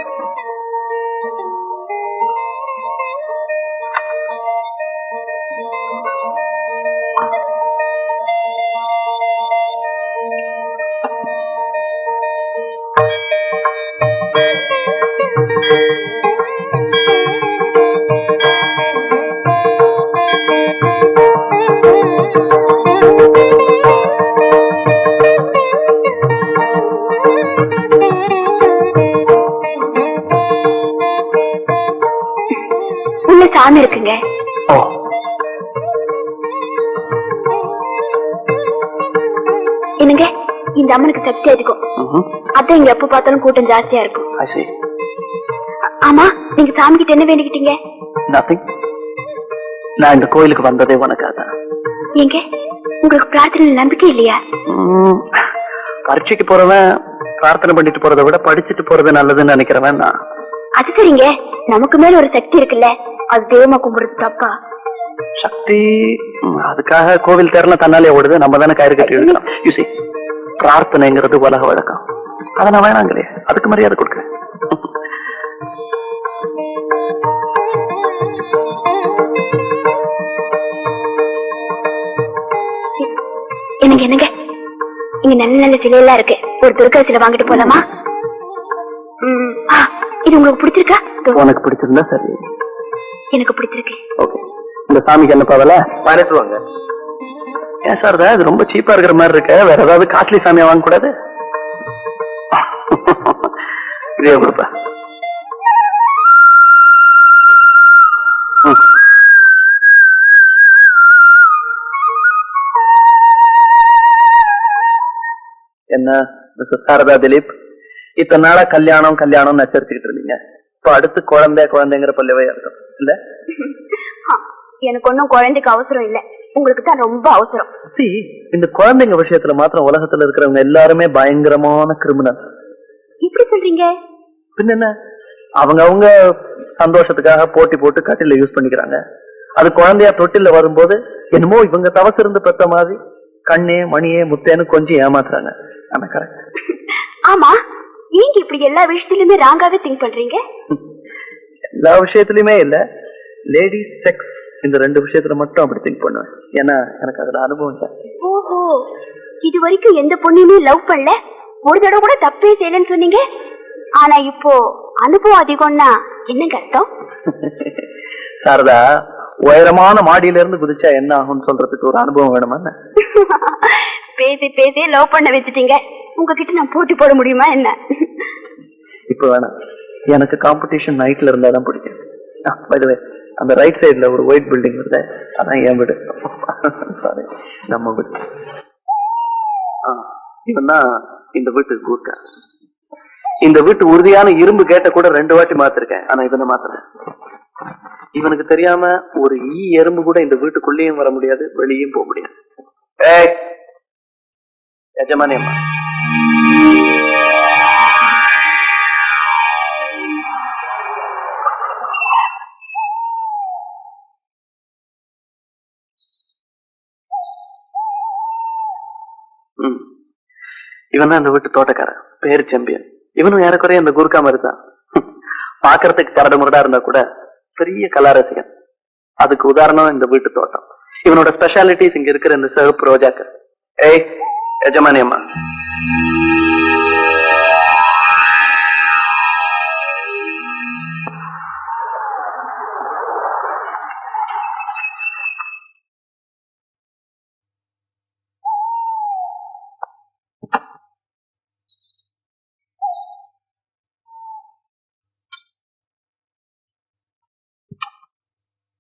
உள்ள சாமி இருக்குங்க. என்னங்க, இந்த அம்மனுக்கு சக்தி அதிகம். அதான் இங்க எப்ப பார்த்தாலும் கூட்டம் ஜாஸ்தியா இருக்கும். ஆமா, நீங்க சாமி கிட்ட என்ன வேண்டிக்கிட்டீங்க? நான் இந்த கோயிலுக்கு வந்ததே உனக்காக. எங்க உங்களுக்கு பிரார்த்தனை நம்பிக்கை இல்லையா? பரீட்சைக்கு போறவன் பிரார்த்தனை பண்ணிட்டு போறதை விட படிச்சுட்டு போறது நல்லதுன்னு நினைக்கிறவன் நான். அது சரிங்க, நமக்கு மேல ஒரு சக்தி இருக்குல்ல, அது தெய்வமா கும்பிடுறது தப்பா? சக்தி அதுக்காக கோவில் தேர்ல தன்னாலே ஓடுது, நம்ம தானே கயிறு கட்டி எடுக்கலாம். யூசி, பிரார்த்தனைங்கிறது உலக வழக்கம், அதை நான் வேணாங்களே, அதுக்கு மரியாதை கொடுக்குறேன். என்னங்க என்னங்க, இங்க நல்ல நல்ல சிலையெல்லாம் இருக்கு, ஒரு துர்க்கா சிலை வாங்கிட்டு போலாமா? இது உங்களுக்கு பிடிச்சிருக்கா? உனக்கு பிடிச்சிருந்தா சரி. எனக்கு பிடிச்சிருக்கு. ஓகே, இந்த சாமிக்கு என்ன பாவல பாராட்டுவாங்க. ஏன் சார் இது ரொம்ப சீப்பா இருக்கிற மாதிரி இருக்க, வேற ஏதாவது காஸ்ட்லி சாமியா வாங்க கூடாது? இதே கொடுப்ப. என்ன மிஸ்டர் சாரதா திலீப், இத்தனை நாளா கல்யாணம் கல்யாணம் நச்சரிச்சுக்கிட்டு இருந்தீங்க, இப்ப அடுத்து குழந்தை குழந்தைங்கிற பல்லவே அர்த்தம் இல்ல? எனக்கு ஒன்னும் குழந்தைக்கு அவசரம் இல்ல, உங்களுக்கு தான் ரொம்ப அவசரம். இந்த குழந்தைங்க விஷயத்துல மாத்திரம் உலகத்துல இருக்கிறவங்க எல்லாருமே பயங்கரமான கிரிமினல். எப்படி சொல்றீங்க? பின்ன என்ன, அவங்க சந்தோஷத்துக்காக போட்டி போட்டு கட்டில யூஸ் பண்ணிக்கிறாங்க. அது குழந்தையா தொட்டில வரும்போது என்னமோ இவங்க தவசு இருந்து பெற்ற மாதிரி கண்ணே மணியே முத்தேன்னு கொஞ்சம் ஏமாத்துறாங்க. ஆமா, நீங்க இப்படி எல்லா விஷயத்திலுமே ராங்காவே திங்க் பண்றீங்க? எல்லா விஷயத்திலுமே இல்ல, லேடிஸ் செக்ஸ் இந்த ரெண்டு விஷயத்துல மட்டும் அப்படி திங்க் பண்ணுவேன். ஏன்னா எனக்கு அதுல அனுபவம் இல்லை. ஓஹோ, இது வரைக்கும் எந்த பொண்ணுமே லவ் பண்ணல, ஒரு தடவை கூட தப்பே செய்யலன்னு சொன்னீங்க. ஆனா இப்போ அனுபவம் அதிகம்னா என்னங்க அர்த்தம்? சாரதா, உயரமான மாடியில இருந்து குதிச்சா என்ன ஆகும்னு சொல்றதுக்கு ஒரு அனுபவம் வேணுமா? பேசி பேசி லவ் பண்ண வச்சுட்டீங்க, உங்ககிட்ட நான் போட்டி போட முடியுமா என்ன? இப்ப வேணாம், எனக்கு காம்படிஷன் நைட்ல இருந்தாதான் பிடிக்கும். பை தி வே, அந்த ரைட் சைடுல ஒரு ஒயிட் பில்டிங் வருது, அதான் என் வீடு. சாரி, நம்ம வீடு. இவன் தான் இந்த வீட்டுக்கு கூட்ட. இந்த வீட்டு உறுதியான இரும்பு கேட்ட கூட 2 வாட்டி மாத்திருக்கேன், ஆனா இவனை மாத்திரேன். இவனுக்கு தெரியாம ஒரு எறும்பு கூட இந்த வீட்டுக்குள்ளேயும் வர முடியாது, வெளியும் போக முடியாது. ஏய் எஜமானி அம்மா, இவன் தான் இந்த வீட்டு தோட்டக்காரன், பேரு செம்பியன். இவனும் ஏறக்குறைய இந்த குருக்கா மாதிரி தான். பாக்குறதுக்கு கரடு முரடா இருந்தா கூட பெரிய கலாரசிகன். அதுக்கு உதாரணம் இந்த வீட்டு தோட்டம். இவனோட ஸ்பெஷாலிட்டிஸ் இங்க இருக்கிற இந்த சிவப்பு ரோஜாக்கள். ஏய் எஜமானி அம்மா,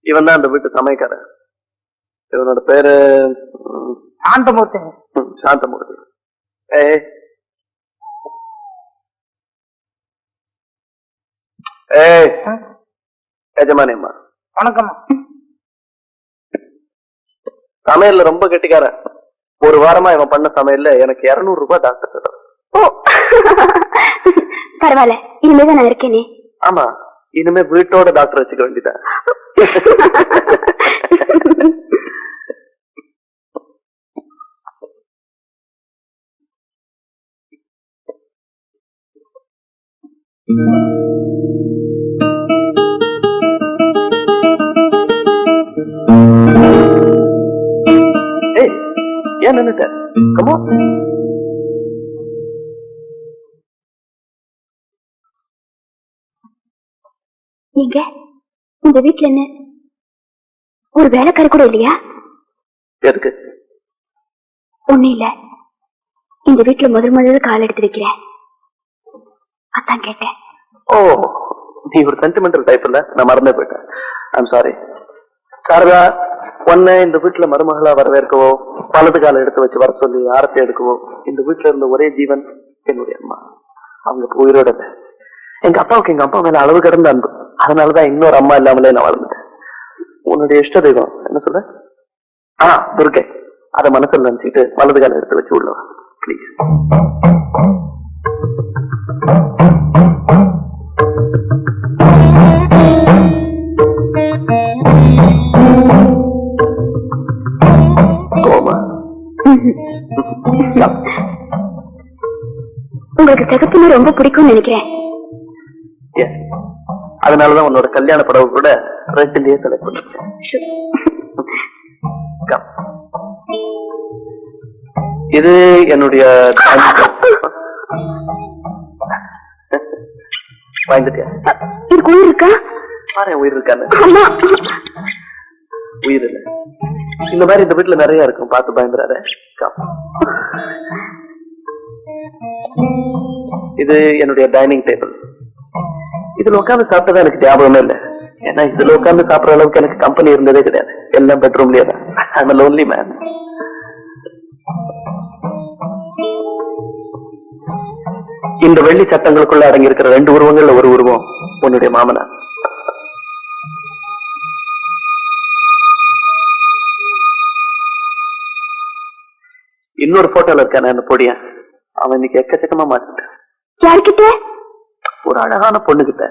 இவன் தான் அந்த வீட்டு சமையக்காரன். இவனோட பேரு சாந்தமூர்த்தி. சாந்தமூர்த்தி. ஏய் எஜமானி அம்மா வணக்கம். சமையல்ல ரொம்ப கெட்டிக்காரன். ஒரு வாரமா இவன் பண்ண சமையல்ல எனக்கு 200 ரூபாய் டாக்டர் தரும். ஓ பரவாயில்ல, இனிமேதான் நான் இருக்கேனே. ஆமா, இனிமே வீட்டோட டாக்டர் வச்சுக்க வேண்டியதான். ஏய், ஏன் நின்னுட்ட? Come on. நீங்க இந்த வீட்டுல என்ன ஒரு வேலைக்காரி கூட இல்லையா? எதுக்கு? ஒண்ணு இல்ல, இந்த வீட்டுல முதல் கால் எடுத்து வைக்கிறேன், அதான் கேட்டேன். ஓ, நீ ஒரு சென்டிமெண்டல் டைப் இல்ல, நான் மறந்தே போயிட்டேன். I'm sorry. சாரதா, உன்னை இந்த வீட்டுல மருமகளா வரவேற்கவோ, வலது கால எடுத்து வச்சு வர சொல்லி ஆரத்தி எடுக்கவோ இந்த வீட்டுல இருந்த ஒரே ஜீவன் என்னுடைய அம்மா. அவங்க உயிரோட இல்ல. எங்க அப்பாவுக்கு எங்க அப்பா மேல அளவு கடந்த அன்பு. அதனாலதான் இன்னொரு அம்மா இல்லாமலே நான் வளர்ந்துட்டேன். உன்னுடைய இஷ்ட தெய்வம் என்ன சொல்ற? துர்கை. அதை மனசுல நினைச்சிட்டு வலது கால எடுத்து வச்சு உள்ளவா பிளீஸ். உங்களுக்கு சகத்துமே ரொம்ப பிடிக்கும்னு நினைக்கிறேன். அதனாலதான் உன்னோட கல்யாண படவு கூட ரெட்டிலேயே செலக்ட் பண்ணிருக்கேன். இது என்னுடைய வாங்கிட்டியா? இதுக்கு உயிர் இருக்கா? பாரு, உயிர் இருக்கான்னு. உயிர் இல்ல, இந்த மாதிரி இந்த வீட்டுல நிறைய இருக்கும், பார்த்து பயந்துறாரு. இது என்னுடைய டைனிங் டேபிள். இதுல உட்காந்து சாப்பிட்டதா எனக்கு ஞாபகமே இல்லை. ஏன்னா இதுல உட்காந்து சாப்பிடுற அளவுக்கு எனக்கு கம்பெனி இருந்ததே கிடையாது. எல்லாம் பெட்ரூம்லயே தான். I'm a lonely man. இந்த வெள்ளி சட்டங்களுக்குள்ள அடங்கி இருக்கிற 2 உருவங்கள்ல ஒரு உருவம் உன்னுடைய மாமனார். இன்னொரு போட்டோல இருக்கான அந்த பொடியன், அவன் இன்னைக்கு எக்கச்சக்கமா மாட்டிட்டான். யார்கிட்ட? ஒரு அழகான பொண்ணுகிட்ட,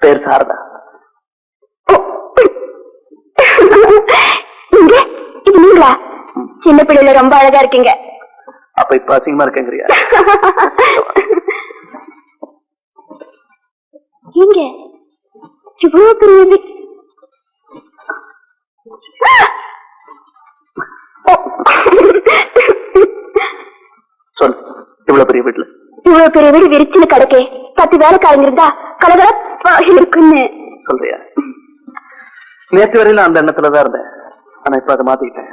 பேர் சாரதா. நீங்களா? சின்ன பிள்ளைல ரொம்ப அழகா இருக்கீங்க. அப்ப இப்ப அசிங்கமா இருக்கேங்கிறியா? எங்க இவ்வளவு பெரிய சொல், இவ்வளவு பெரிய வீட்டுல இவ்வளவு பெரிய வீடு விரிச்சுன்னு கிடக்கே 10 வேலைக்காரங்க இருந்தா கலகலப்பா இருக்குன்னு சொல்றியா? நேற்று வரையில அந்த எண்ணத்துலதான் இருந்தேன். ஆனா இப்ப அதை மாத்திக்கிட்டேன்.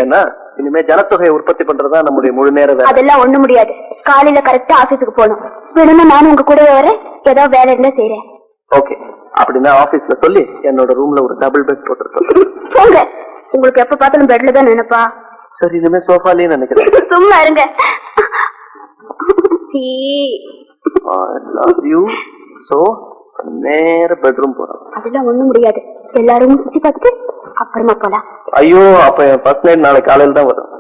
ஏன்னா இனிமே ஜனத்தொகையை உற்பத்தி பண்றதா நம்முடைய முழு நேர வேலை. அதெல்லாம் ஒண்ணு முடியாது. காலையில கரெக்டா ஆபீஸுக்கு போகணும். வேணும்னா நானும் உங்க கூட வரேன், ஏதாவது வேலை இருந்தா செய்யறேன். ஓகே, அப்படின்னா ஆபீஸ்ல சொல்லி என்னோட ரூம்ல ஒரு டபுள் பெட் போட்டு போங்க. உங்களுக்கு எப்ப பார்த்தாலும் பெட்ல தான் நினைப்பா. சரி, இனிமே சோஃபாலேயே நினைக்கிறேன். சும்மா இருங்க. I love you. So நேர பெட்ரூம் போறோம். அதெல்லாம் ஒண்ணும் முடியாது. எல்லாரும் சுத்தி பார்த்துட்டு அப்புறமா போலாம். ஐயோ, அப்ப என் ஃபர்ஸ்ட் நைட் நாளை காலையில தான் வரும்.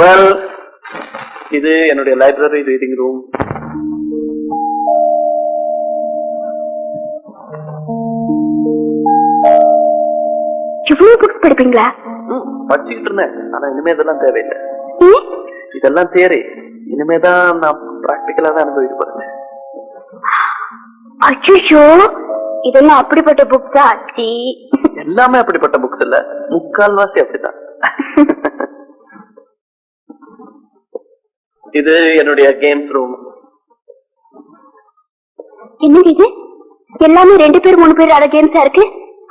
வெல், இது என்னுடைய லைப்ரரி ரீடிங் ரூம். இவ்வளவு புக்ஸ் படிப்பீங்களா? படிச்சுக்கிட்டு இருந்தேன், ஆனா இனிமே இதெல்லாம் தேவையில்லை. இதெல்லாம் தேரி, இனிமேதான் நான் பிராக்டிகலா தான் அனுபவிக்க போறேன். அச்சோ, இதெல்லாம் அப்படிப்பட்ட புக்ஸ் ஆச்சு. எல்லாமே அப்படிப்பட்ட புக்ஸ் இல்ல, முக்கால்வாசி அப்படிதான். இது என்னுடைய கேம்ஸ் ரூம். என்னது இது? எல்லாமே 2 பேர் 3 பேர் ஆட கேம்ஸா இருக்கு.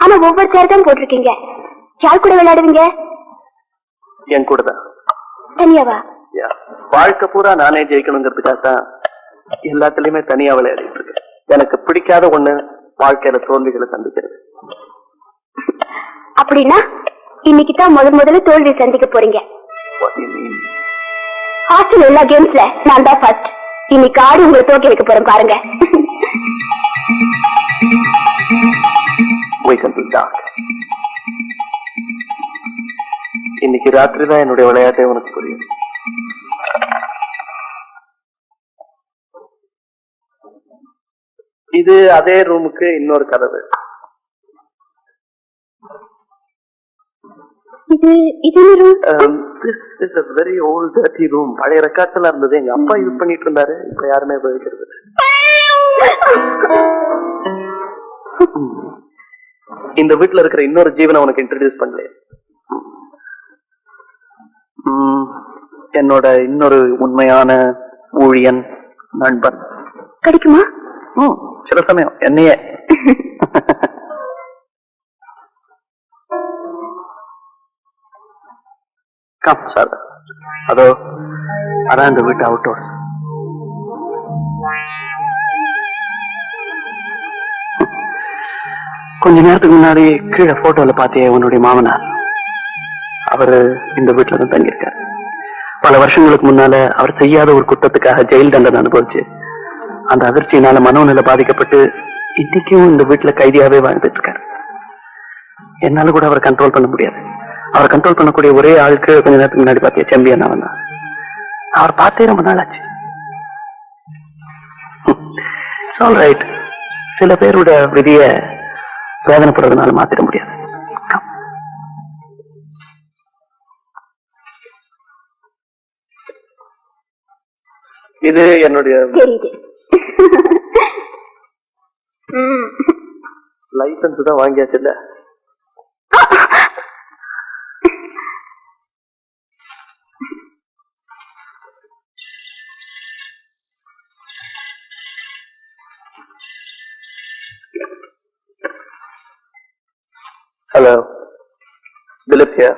ஆனா ஒவ்வொரு சேர் தான் போட்டிருக்கீங்க. யார் கூட விளையாடுவீங்க? என் கூட தான். தனியாவா? வாழ்க்கை பூரா நானே ஜெயிக்கணுங்கிறதுக்காக தான் எல்லாத்துலயுமே தனியா விளையாடிட்டு இருக்கேன். எனக்கு பிடிக்காத ஒண்ணு வாழ்க்கையில தோல்விகளை சந்திக்கிறது. அப்படின்னா இன்னைக்கு தான் முதல்ல தோல்வி சந்திக்க போறீங்க. ஹாஸ்டல் எல்லா கேம்ஸ்ல நான் தான் ஃபர்ஸ்ட். இன்னைக்கு ஆடி உங்களை தோக்கி வைக்க போறேன் பாருங்க. இன்னைக்கு ராத்திரி தான் என்னுடைய விளையாட்டே உனக்கு புரியும். இது அதே ரூமுக்கு இன்னொரு கதவு. Very old dirty room. பழைய ரெக்கார்ட்ஸ் இருந்தது, எங்க அப்பா யூஸ் பண்ணிட்டு இருந்தாரு. இப்ப யாருமே உபயோகிக்கிறது. இந்த வீட்டுல இருக்கிற இன்னொரு ஜீவனை உனக்கு இன்ட்ரடியூஸ் பண்ணல. என்னோட இன்னொரு உண்மையான ஊழியன், நண்பன். கிடைக்குமா? சில சமயம் என்னையே. Come sir. அதோ அதான் இந்த வீட்டு அவுட் ஹவுஸ். கொஞ்ச நேரத்துக்கு முன்னாடி கீழே போட்டோல பாத்தியே உன்னுடைய மாமனார். அவரு இந்த வீட்டுல தான் தங்கியிருக்காரு. பல வருஷங்களுக்கு முன்னால அவர் செய்யாத ஒரு குற்றத்துக்காக ஜெயில் தண்டனை அனுபவிச்சு அந்த அதிர்ச்சியினால மனோநிலை பாதிக்கப்பட்டு இன்னைக்கும் இந்த வீட்டுல கைதியாவே வாழ்ந்துட்டு இருக்காரு. என்னால கூட அவரை கண்ட்ரோல் பண்ண முடியாது. அவரை கண்ட்ரோல் பண்ணக்கூடிய ஒரே ஆளுக்கு கொஞ்ச நேரத்துக்கு முன்னாடி பாத்தியா செம்பியன் அவன் தான். அவர் பார்த்தே ரொம்ப நாள் ஆச்சு. ஆல்ரைட். சில பேரோட விதிய வேதனைப்படுறதுனால மாத்திட முடியாது. இது என்னுடைய லைசன்ஸ் தான் வாங்கியாச்சு இல்ல? Hello, Dilip here.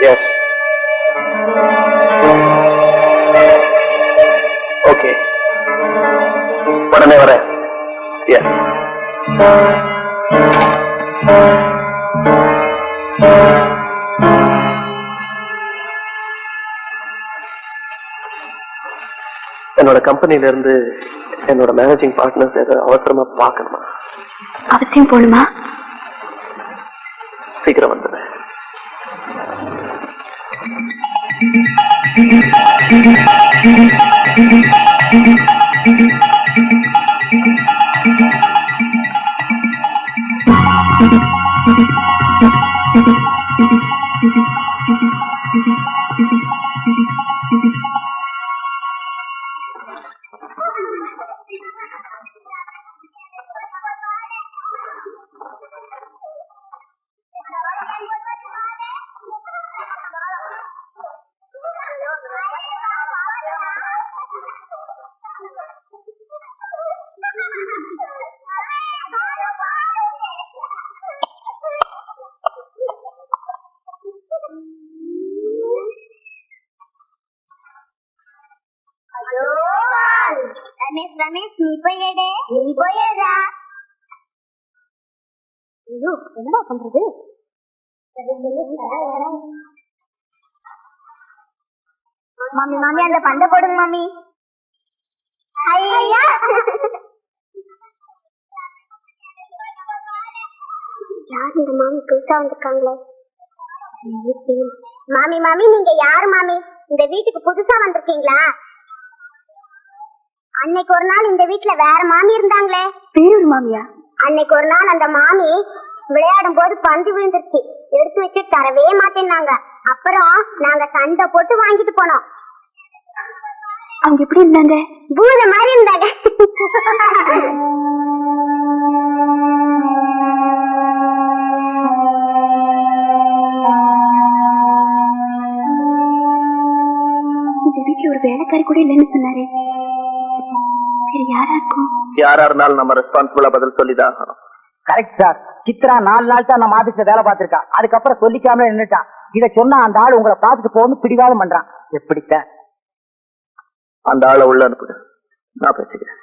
Yes. Okay. உடனே வரேன். Yes. என்னோட கம்பெனில இருந்து என்னோட மேனேஜிங் பார்ட்னர்ஸ் ஏதோ அவசரமா பார்க்கணுமா? அவசியம் போகணுமா? சீக்கிரம் வந்துடுறேன். ரமேஷ் நீ போயிடே, நீ போயிடா. என்னடா பண்றது? மாமி மாமி அந்த பண்டை போடுங்க மாமி. ஐயா யார் இந்த மாமி புதுசா வந்திருக்காங்களே? மாமி மாமி நீங்க யாரு மாமி? இந்த வீட்டுக்கு புதுசா வந்திருக்கீங்களா? அன்னைக்கு ஒரு நாள் இந்த வீட்டுல வேற மாமி இருந்தாங்களே. பேரூர் மாமியா? அன்னைக்கு ஒரு நாள் அந்த மாமி விளையாடும் போது பந்து விழுந்துருச்சு. எடுத்து வச்சு தரவே மாட்டேன்னாங்க. அப்புறம் நாங்க சண்டை போட்டு வாங்கிட்டு போனோம். அவங்க எப்படி இருந்தாங்க? பூத மாதிரி இருந்தாங்க. இந்த வீட்டுல ஒரு வேலைக்காரி கூட இல்லைன்னு சொன்னாரு. யாரா இருந்தாலும் நம்ம ரெஸ்பான்சிபிளா பதில் சொல்லிதான். Correct sir. சித்ரா 4 நாள் தான் நம்ம ஆபீஸ்ல வேலை பார்த்திருக்கா. அதுக்கப்புறம் சொல்லிக்காம நின்னுட்டான். இத சொன்னா அந்த ஆள் உங்களை பார்த்துட்டு போகணும் பிடிவாதம் பண்றான். எப்படித்த அந்த ஆளை உள்ள அனுப்புங்க, நான் பேசிக்கிறேன்.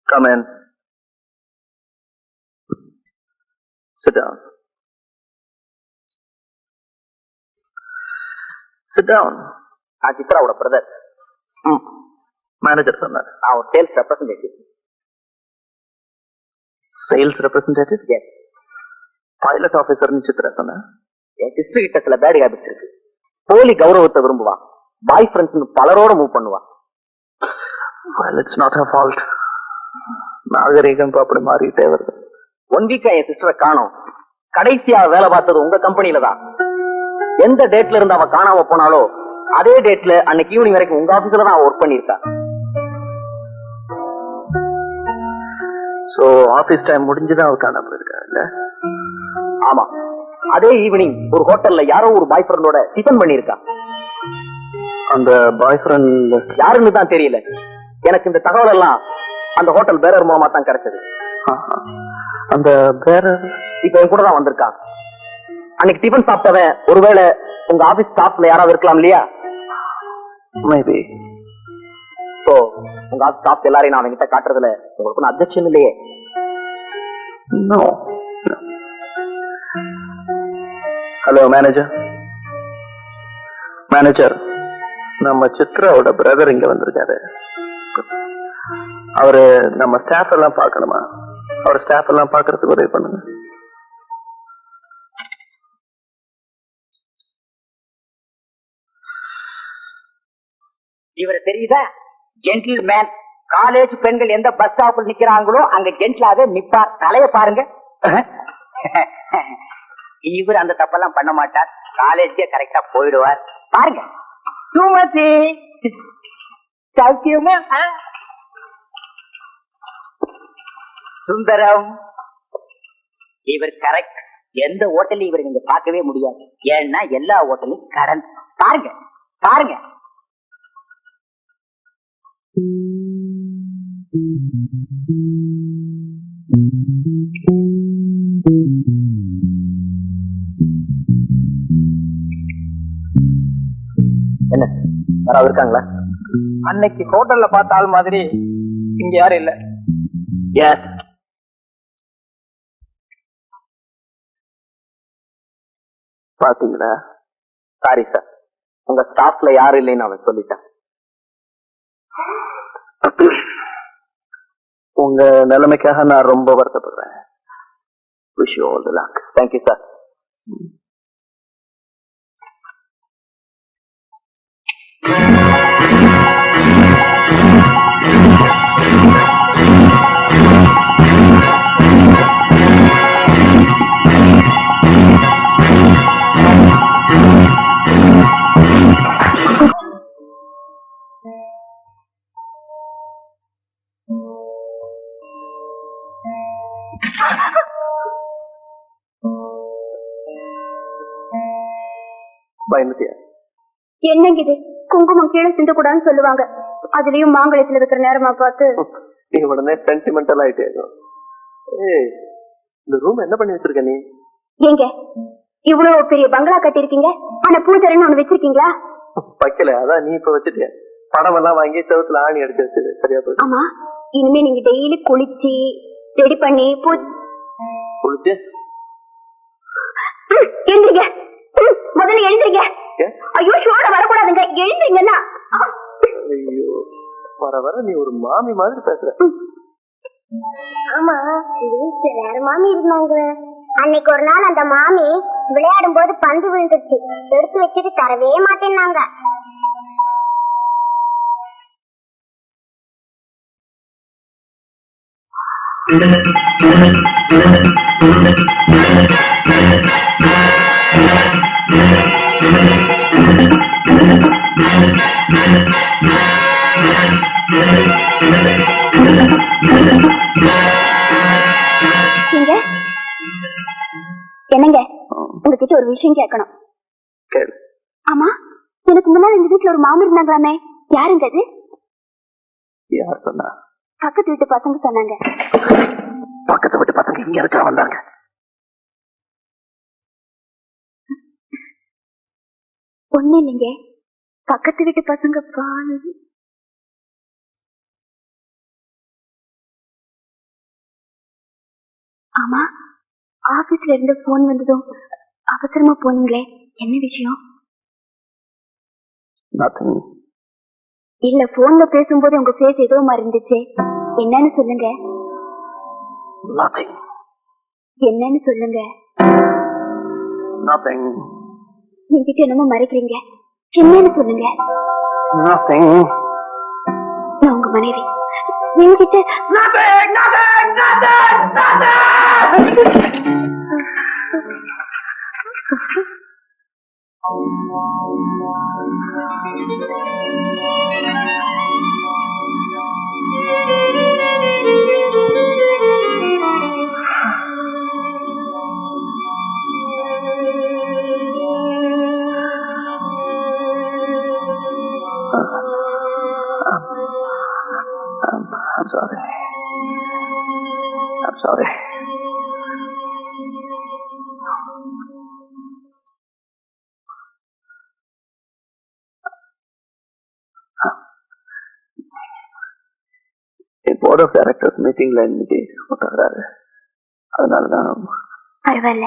Come in. Sit down. Sit down. நான் சித்ராவோட பிரதர். மேனேஜர் சொன்னார். நான் ஒரு sales representative. Sales representative? Yes. Pilot ஆபீசர்னு சித்ரா சொன்னேன். என் சிஸ்டர் கிட்ட சில பேட் ஹேபிட்ஸ் இருக்கு. போலி கௌரவத்தை விரும்புவான். பாய் ஃப்ரெண்ட்ஸ் பலரோட மூவ் பண்ணுவான். Well, it's not her fault. நாகரீகம் இப்ப அப்படி மாறிட்டே வருது. 1 வீக்கா என் சிஸ்டரை காணோம். கடைசியா வேலை பார்த்தது உங்க கம்பெனில தான். எந்த டேட்ல இருந்து அவ காணாம போனாலோ அதே டேட்ல அன்னைக்கு ஈவினிங் வரைக்கும் உங்க ஆபீஸ்ல தான் ஒர்க் பண்ணிருக்கா. சோ ஆபீஸ் டைம் முடிஞ்சுதான் அவ காணாம இருக்கா இல்ல? ஆமா, அதே ஈவினிங் ஒரு ஹோட்டல்ல யாரோ ஒரு பாய் ஃப்ரெண்டோட டிஃபன் பண்ணிருக்கா. அந்த பாய் ஃப்ரெண்ட் யாருன்னு தான் தெரியல. எனக்கு இந்த தகவல் எல்லாம் அந்த ஹோட்டல் பேரர் மூலமா தான் கிடைச்சது. அந்த பேரர் இப்ப என் கூட தான் வந்திருக்கா. அன்னைக்கு டிஃபன் சாப்பிட்டவன் ஒருவேளை உங்க ஆபீஸ் ஸ்டாஃப்ல யாராவது இருக்கலாம் இல்லையா? மேபி. சோ உங்க ஆபீஸ் ஸ்டாஃப் எல்லாரையும் நான் அவங்கிட்ட காட்டுறதுல உங்களுக்கு ஒன்றும் அப்ஜெக்ஷன் இல்லையே? நோ. Hello manager. மேனேஜர், நம்ம சித்ராவோட பிரதர் இங்க வந்திருக்காரு. அவரு நம்ம ஸ்டாஃப் எல்லாம் பார்க்கணுமா? அவர் ஸ்டாஃப் எல்லாம் பார்க்கறதுக்கு உதவி பண்ணுங்க. இவரை தெரியுதா? Gentle man. காலேஜ் பெண்கள் எந்த பஸ் ஸ்டாப்பில் நிக்கிறாங்களோ அங்க ஜென்டிலாவே நிப்பார். தலைய பாருங்க. இவர் அந்த தப்பெல்லாம் பண்ண மாட்டார். காலேஜ்க்கே கரெக்டா போயிடுவார். பாருங்க. சுமதி சௌக்கியமா? சுந்தரம் இவர் கரெக்ட். எந்த ஹோட்டலையும் இவர் நீங்க பார்க்கவே முடியாது. ஏன்னா எல்லா ஹோட்டலையும் கடன். பாருங்க பாருங்க. என்ன யாராவது இருக்காங்களா? அன்னைக்கு ஹோட்டல்ல பார்த்த ஆள் மாதிரி இங்க யாரும் இல்ல. எஸ். பாத்தீங்களா? சாரி சார், உங்க ஸ்டாஃப்ல யாரும் இல்லைன்னு அவன் சொல்லிட்டான். உங்க நிலைமைக்காக நான் ரொம்ப வருத்தப்படுறேன். Wish you all the luck. Thank you sir. பயந்துட்டியா? என்னங்க இது? குங்குமம் கீழே சிந்த கூடாதுன்னு சொல்லுவாங்க. அதுலயும் மாங்கலத்துல இருக்கிற நேரமா பார்த்து நீ உடனே சென்டிமெண்டல் ஆயிட்டே. ஏய், இந்த ரூம் என்ன பண்ணி வச்சிருக்க நீ? ஏங்க இவ்வளவு பெரிய பங்களா கட்டிருக்கீங்க, ஆனா பூஜைன்னு ஒண்ணு வச்சிருக்கீங்களா? வைக்கல, அதான் நீ இப்ப வச்சுட்டிய. படம் எல்லாம் வாங்கி செவத்துல ஆணி அடிச்சு வச்சு சரியா போயிடும். ஆமா, இனிமே நீங்க டெய்லி குளிச்சு ரெடி பண்ணி குளிச்சு எழுந்திரிங்க. முதல்ல எழுந்திரிங்க. ஐயோ ஷோட வரக்கூடாதுங்க, எழுந்திரிங்கன்னா. ஐயோ, வர வர நீ ஒரு மாமி மாதிரி பேசுற. ஆமா, வீட்டுல வேற மாமி இருந்தாங்க. அன்னைக்கு ஒரு நாள் அந்த மாமி விளையாடும் போது பந்து விழுந்துச்சு. எடுத்து வச்சுட்டு தரவே மாட்டேன்னாங்க. என்னங்க, உங்ககிட்ட ஒரு விஷயம் கேட்கணும். கேளு. ஆமா, எனக்கு முன்னாடி இந்த வீட்டுல ஒரு மாமி இருந்தாங்களாமே, யாருங்க அது? யார் சொன்னா? பக்கத்து வீட்டு பசங்க சொன்னாங்க. பக்கத்து வீட்டு பசங்க இங்க இருக்க வந்தாங்க. ஒண்ணு இல்லைங்க, பக்கத்து வீட்டு பசங்க பால் ஆமா, ஆபீஸ்ல இருந்து போன் வந்ததும் அவசரமா போனீங்களே, என்ன விஷயம்? இல்ல, போன்ல பேசும்போது உங்க பேஸ் ஏதோ மாதிரி இருந்துச்சு. என்னன்னு சொல்லுங்க. என்னன்னு சொல்லுங்க. என்கிட்ட என்னமோ மறைக்கிறீங்க. என்னன்னு சொல்லுங்க. நான் உங்க மனைவி. என்கிட்ட I'm sorry. I'm sorry. Board of directors மீட்டிங்ல இன்னைக்கு உட்கார்றாரு. அதனாலதான் பரவாயில்ல.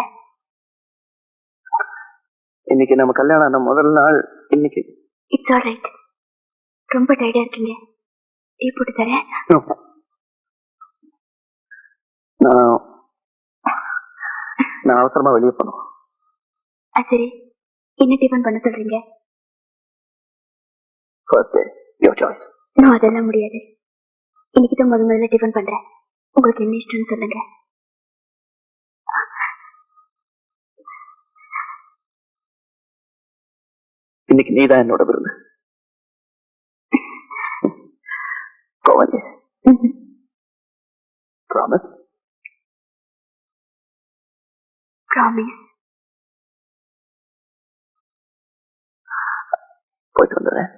இன்னைக்கு நம்ம கல்யாணம் ஆன முதல் நாள் இன்னைக்கு. It's all right. ரொம்ப டயர்டா இருக்கீங்க, டீ போட்டு தரேன். நான் அவசரமா வெளியே போனோம். சரி, என்ன டிஃபன் பண்ண சொல்றீங்க? First day your choice. நான் அதெல்லாம் முடியாது. இன்னைக்கு தான் முதல்ல டிஃபன் பண்றேன். உங்களுக்கு என்ன இஷ்டம்னு சொல்லுங்க. இன்னைக்கு நீதான் என்னோட விருது. ப்ராமிஸ். ப்ராமிஸ். போயிட்டு வந்துடுறேன்.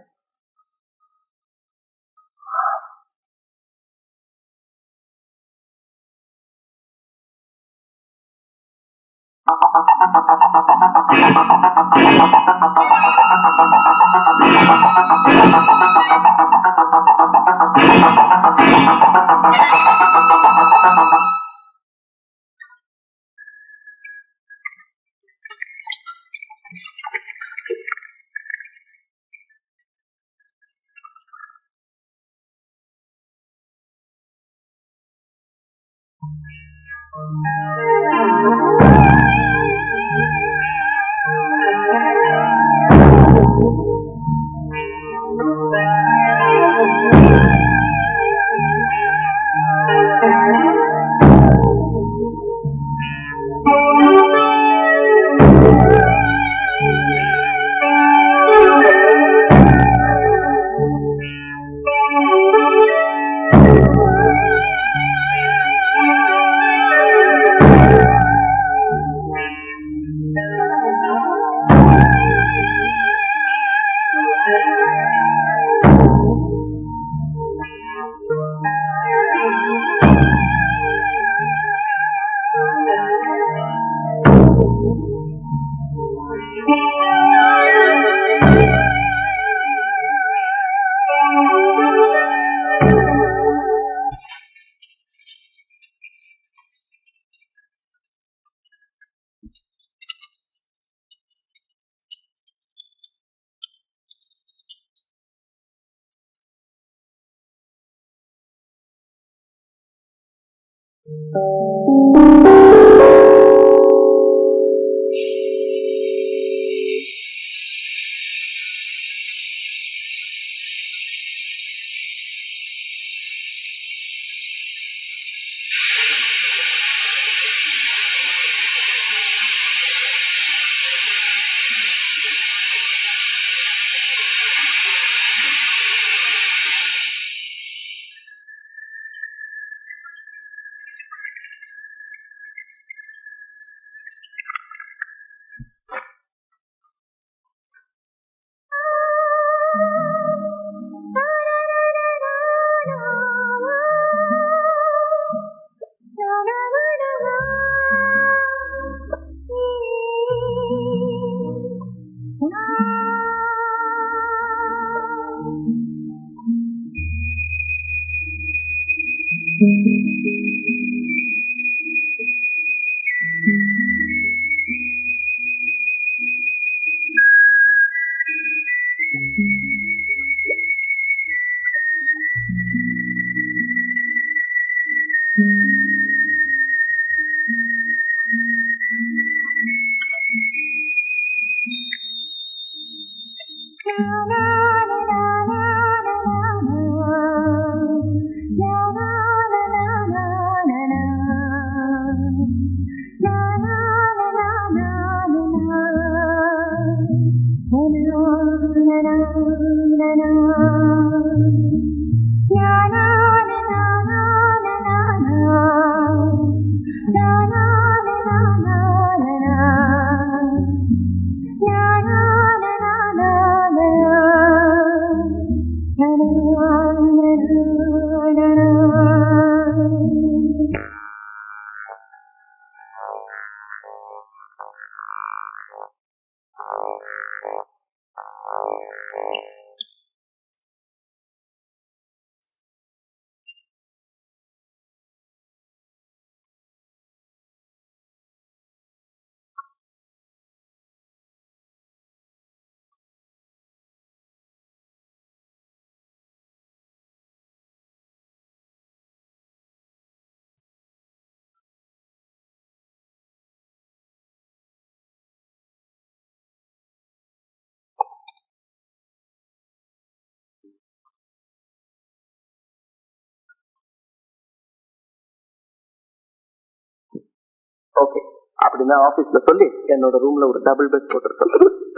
ஓகே, அப்படின்னா ஆபீஸ்ல சொல்லி என்னோட ரூம்ல ஒரு டபுள் பெட் போட்டு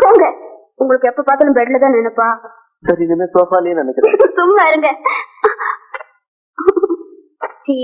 போங்க, உங்களுக்கு எப்ப பார்த்தாலும் பெட்ல தான் நினைப்பா. சரி, இனிமே சோஃபாலேயே நினைக்கிறேன். சும்மா இருங்க. சீ.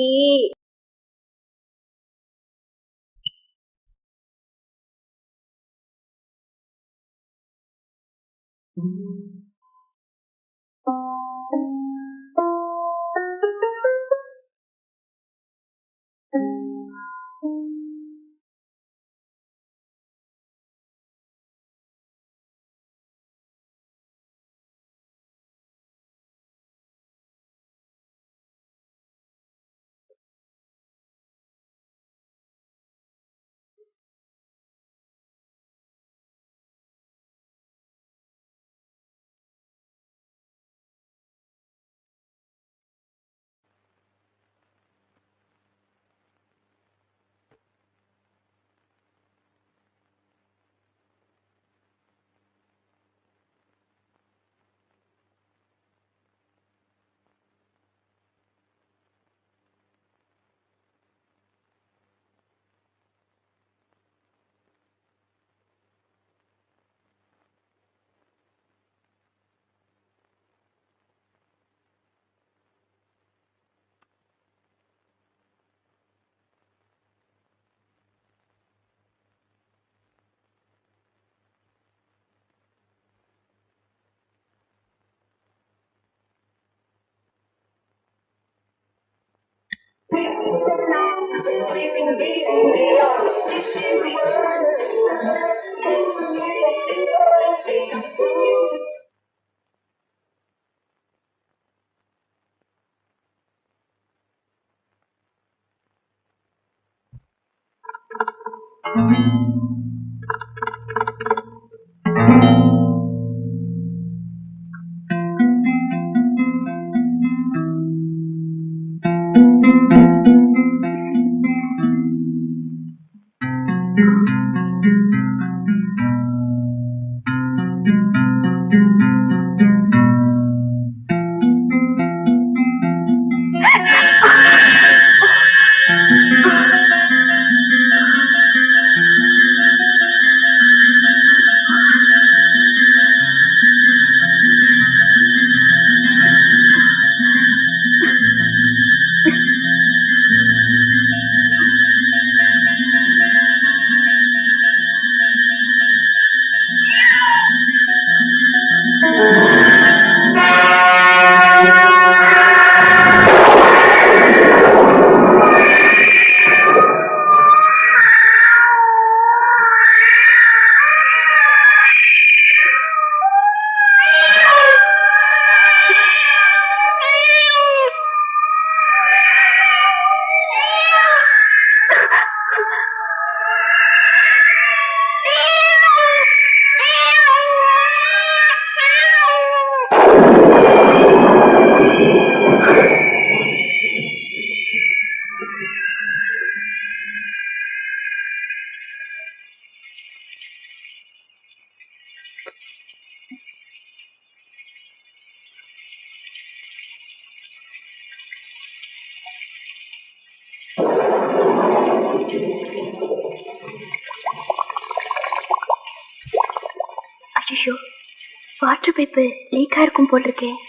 ஐயோ, வாட்டர் பைப்பு லீக்கா இருக்கும் போட்டிருக்கேன்.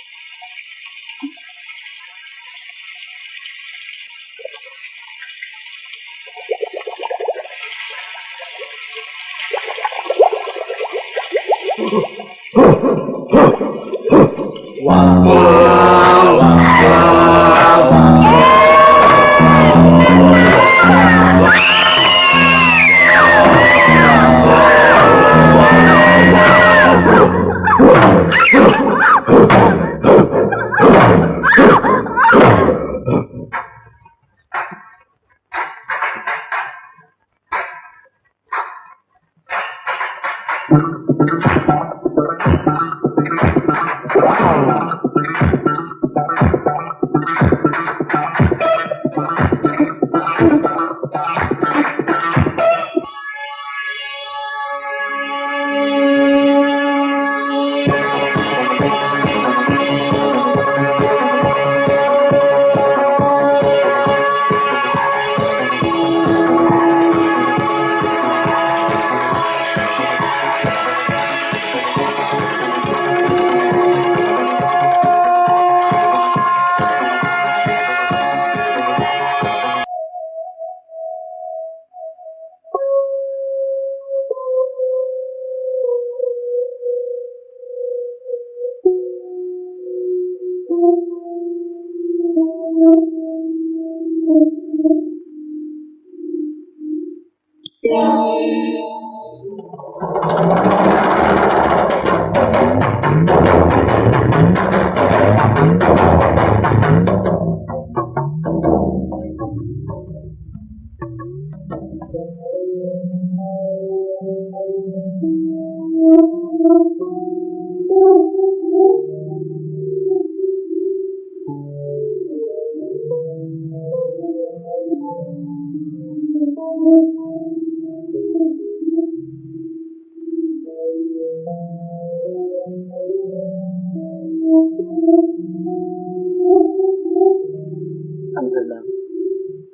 அன்றெல்லாம்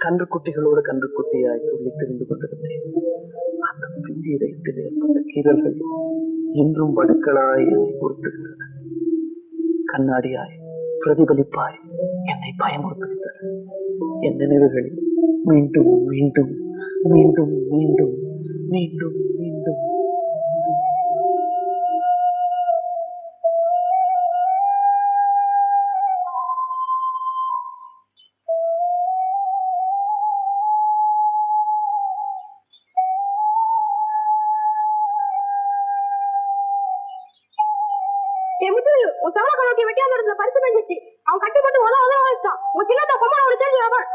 கன்று குட்டிகளோடு கன்று குட்டியாய் துள்ளி திரிந்து கொண்டிருந்தேன். அந்த பிஞ்சு இதயத்தில் ஏற்பட்ட கீறல்கள் இன்றும் வடுக்களாய் என்னை பொறுத்திருந்தன. கண்ணாடியாய் பிரதிபலிப்பாய் என்னை பயமுறுத்துகின்றன. என் நினைவுகளில் மீண்டும் மீண்டும் மீண்டும் மீண்டும் மீண்டும் மீண்டும் பரிசு பெஞ்சிச்சு. அவன் கட்டி போட்டு உதவ உதவ வச்சான். உன் சின்னத்தை பொம்மை அவரு தெரிஞ்சு அவர்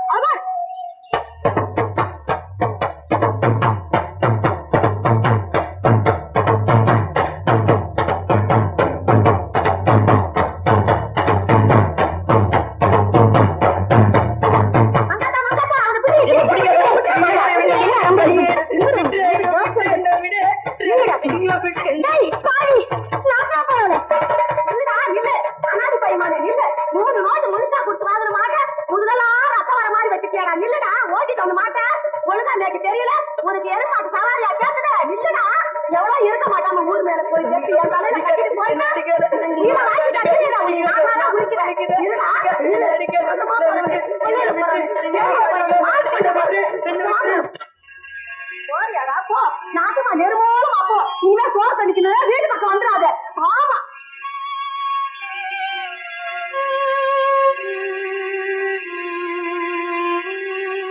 நாட்டுமா நெருமோலும் அப்போ நீங்க சோழ தண்ணிக்கணும் வீட்டு பக்கம் வந்துடாத. ஆமா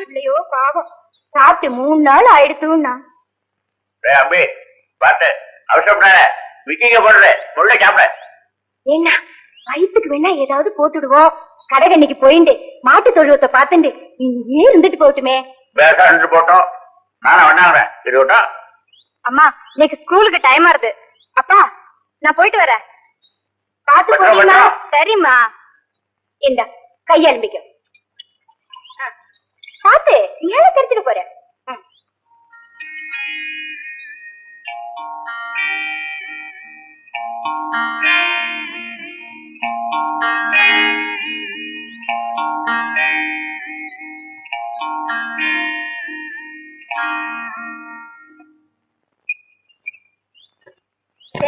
இல்லையோ பாவம் சாப்பிட்டு 3 நாள் ஆயிடுத்துன்னா அம்பி பாத்து அவசரப்படாத. விக்கிங்க போடுற முள்ள சாப்பிட என்ன வயிற்றுக்கு வேணா ஏதாவது போட்டுடுவோம். கடைகண்ணிக்கு போயிண்டு மாட்டு தொழுவத்தை பார்த்துண்டு இங்கே இருந்துட்டு போட்டுமே. பேச போட்டோம். நானும் வேணாங்கிறேன். இருக்கட்டும். அம்மா இன்னைக்கு ஸ்கூலுக்கு டைம் ஆறுது. அப்பா நான் போயிட்டு வரேன். பாத்து போறீங்களா? சரிம்மா. இந்த கையெலும்பிக்க பாத்து மேல தெரிஞ்சுட்டு போறேன்.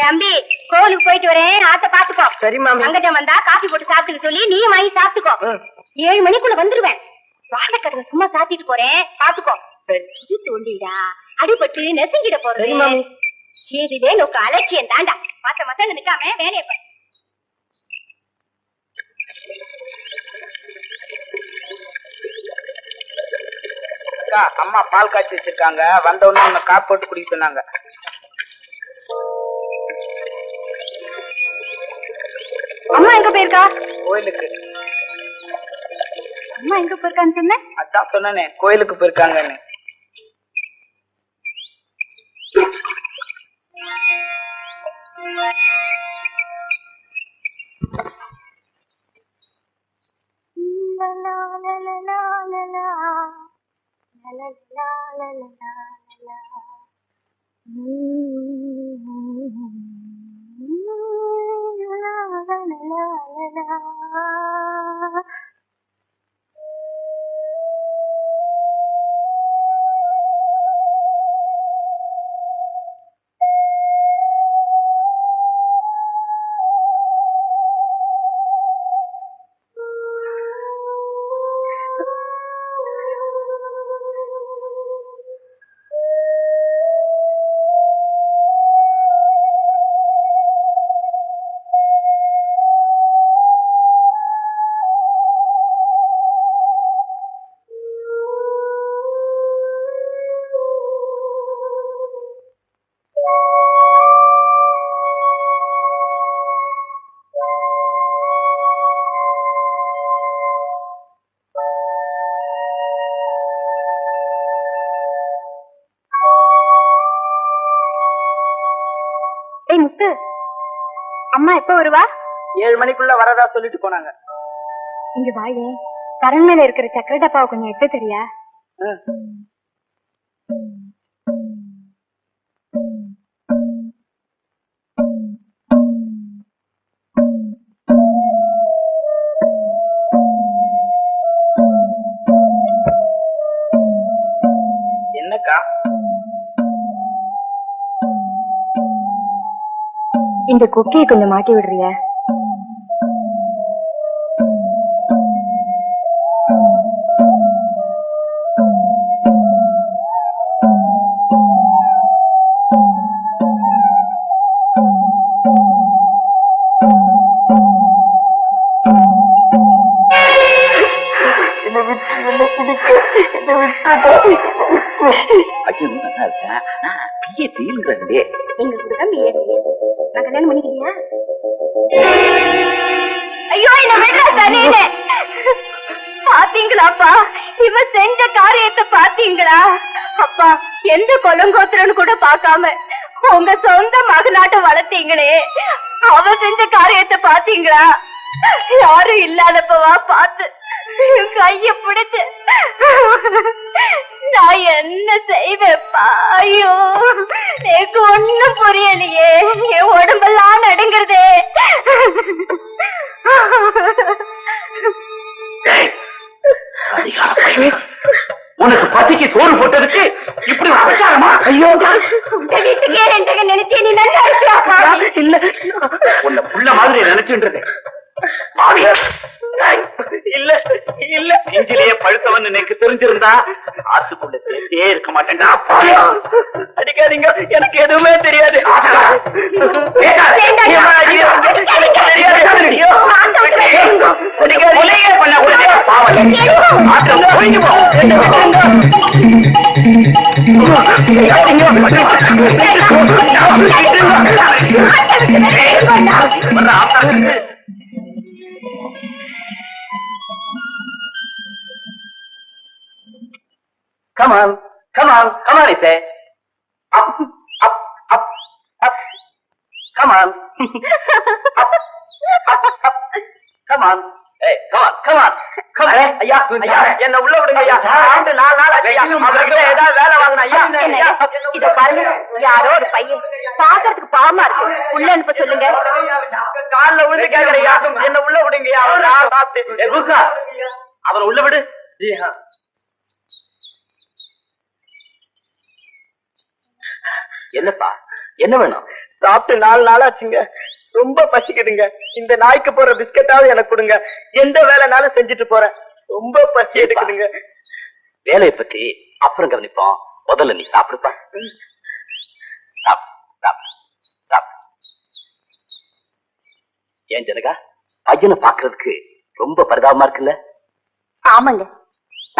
தம்பி கோவிலுக்கு போயிட்டு வரேன். ஆத்த பாத்துக்கோ. சரி மாமி. அங்கஜம் வந்தா காஃபி போட்டு சாப்பிட்டு சொல்லி நீ வாங்கி சாப்பிட்டுக்கோ. 7 மணிக்குள்ள வந்துருவேன். வாழைக்கடவை சும்மா சாத்திட்டு போறேன். பாத்துக்கோ. தோண்டிடா அடிபட்டு நெசுங்கிட போறேன். இதுவே நோக்கு அலட்சியம் தாண்டா. மத்த மத்த நிக்காம வேலையை பண்ண. அம்மா பால் காய்ச்சி வச்சிருக்காங்க. வந்த உடனே காப்பி போட்டு குடிக்க சொன்னாங்க. அம்மா எங்க போயிருக்கா? கோயிலுக்கு. அம்மா எங்க போயிருக்கான்னு சொன்ன? அதான் சொன்னேனே கோயிலுக்கு போயிருக்காங்கன்னு. முத்து, அம்மா எப்ப வருவா? 7 மணிக்குள்ள வரதா சொல்லிட்டு போனாங்க. இங்க வாயே, கரண் மேல இருக்கிற சக்கரை டப்பாவை கொஞ்சம் எடுத்து தெரியா? என்னக்கா? இந்த குக்கியை கொஞ்சம் மாட்டி விடுறியா? கல்யாணம் பண்ணிக்கிறீங்க? ஐயோ, என்ன விடுறா தனியில. பாத்தீங்களாப்பா, இவ செஞ்ச காரியத்தை பாத்தீங்களா? அப்பா, எந்த கொலங்கோத்திரன்னு கூட பாக்காம உங்க சொந்த மகனாட்ட வளர்த்தீங்களே, அவ செஞ்ச காரியத்தை பாத்தீங்களா? யாரும் இல்லாதப்பவா பார்த்து கைய பிடிச்சு நான் என்ன செய்வேப்பா? ஐயோ, எனக்கு ஒண்ணும் புரியலையே, என் உடம்பெல்லாம் நடுங்கிறதே. உனக்கு பசிக்கு சோறு போட்டதுக்கு இப்படி பிரச்சாரமா? ஐயோ, வீட்டுக்கே ரெண்டக நினைச்சே நீ நல்லா இருக்கியாப்பா? இல்ல, உன்னை புள்ள மாதிரி நினைச்சுன்றது. இல்ல இல்ல, நெஞ்சிலேயே பழுத்தவன் எனக்கு தெரிஞ்சிருந்தா ஆத்துக்குள்ள சேர்த்தே இருக்க மாட்டேன்டா. அடிக்காதீங்க, எனக்கு எதுவுமே தெரியாது. Come on, come on, come on, I say. Up, up, up, up. Come on. Up, up, up. Come on. Hey, come on, come on. Come on. ஐயா, ஐயா, என்ன உள்ள விடுங்க ஐயா. 4 நாள் ஆச்சு ஐயா. அவர்கிட்ட ஏதாவது வேலை வாங்கணும் ஐயா. இத பாருங்க, யாரோ ஒரு பையன் பாக்குறதுக்கு பாவமா இருக்கு, உள்ள அனுப்ப சொல்லுங்க. கால்ல விழுந்து கேக்குறையா, என்ன உள்ள விடுங்கய்யா. அவரை உள்ள விடு. என்னப்பா, என்ன வேணும்? சாப்பிட்டு 4 நாளாச்சுங்க, ரொம்ப பசிக்குதுங்க. இந்த நாய்க்கு போற பிஸ்கட்டாவது எனக்கு கொடுங்க. எந்த வேலைனாலும் செஞ்சுட்டு போறேன். ரொம்ப பசி எடுக்குதுங்க. வேலையை பத்தி அப்புறம் கவனிப்போம், முதல்ல நீ சாப்பிடுப்பா. ஏன் ஜனகா, பையனை பாக்குறதுக்கு ரொம்ப பரிதாபமா இருக்குல்ல? ஆமாங்க,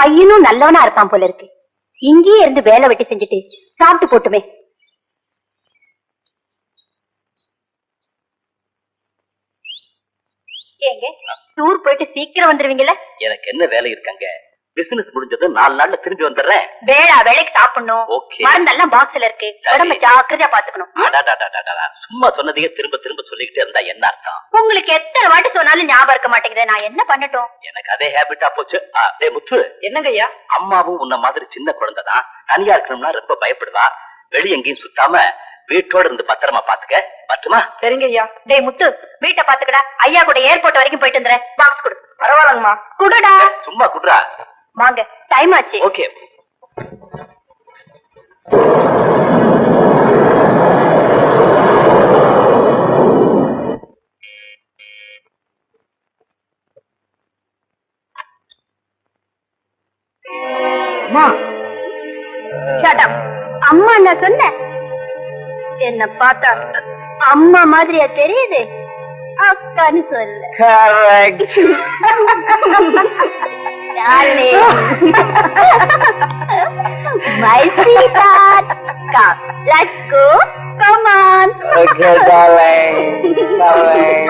பையனும் நல்லவனா இருப்பான் போல இருக்கு. இங்கேயே இருந்து வேலை வெட்டி செஞ்சுட்டு சாப்பிட்டு போட்டுமே. ஏங்க, டூர் போயிட்டு சீக்கிரம் வந்துருவீங்கல்ல? எனக்கு என்ன வேலை இருக்காங்க, பிசினஸ் முடிஞ்சது 4 நாள்ல திரும்பி வந்துடுறேன். வேளா வேலைக்கு சாப்பிடணும். ஓகே. மருந்தெல்லாம் பாக்ஸ்ல இருக்கு. சரி. உடம்ப ஜாக்கிரதையா பாத்துக்கணும். சும்மா சொன்னதையே திரும்ப திரும்ப சொல்லிக்கிட்டே இருந்தா என்ன அர்த்தம்? உங்களுக்கு எத்தனை வாட்டி சொன்னாலும் ஞாபகம் இருக்க மாட்டேங்குது. நான் என்ன பண்ணட்டும்? எனக்கு அதே ஹேபிட்டா போச்சு. டேய் முத்து, என்னங்க ஐயா? அம்மாவும் உன்ன மாதிரி சின்ன குழந்தைதான். தனியா இருக்கணும்னா ரொம்ப பயப்படுவா. வெளிய எங்கேயும் சுத்தாம வீட்டோட இருந்து பத்திரமா பாத்துக்க. பட்டுமா? சரிங்க ஐயா. டேய் முத்து, வீட்டை பாத்துக்கடா. ஐயா கூட ஏர்போர்ட் வரைக்கும் போயிட்டு வந்துறேன். பாக்ஸ் கொடு. பரவாயில்லங்கம்மா. குடுடா. சும்மா குடுறா. வாங்க, டைம் ஆச்சு. ஓகே. Shut up. அம்மா நான் சொன்னேன். என்ன பார்த்தா அம்மா மாதிரியா தெரியுது? அக்கான்னு சொல்லு. Darling. My sweetheart. Come, let's go. Come on. Okay, darling. Darling.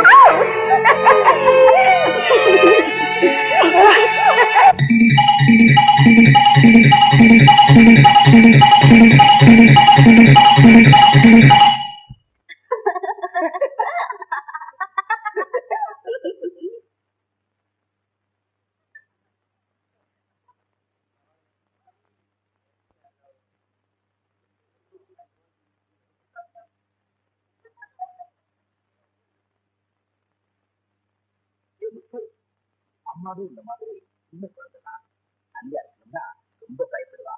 அம்மாவும் இந்த மாதிரி சின்ன குழந்தைதான். தனியா இருக்கணும்னா ரொம்ப பயப்படுவா.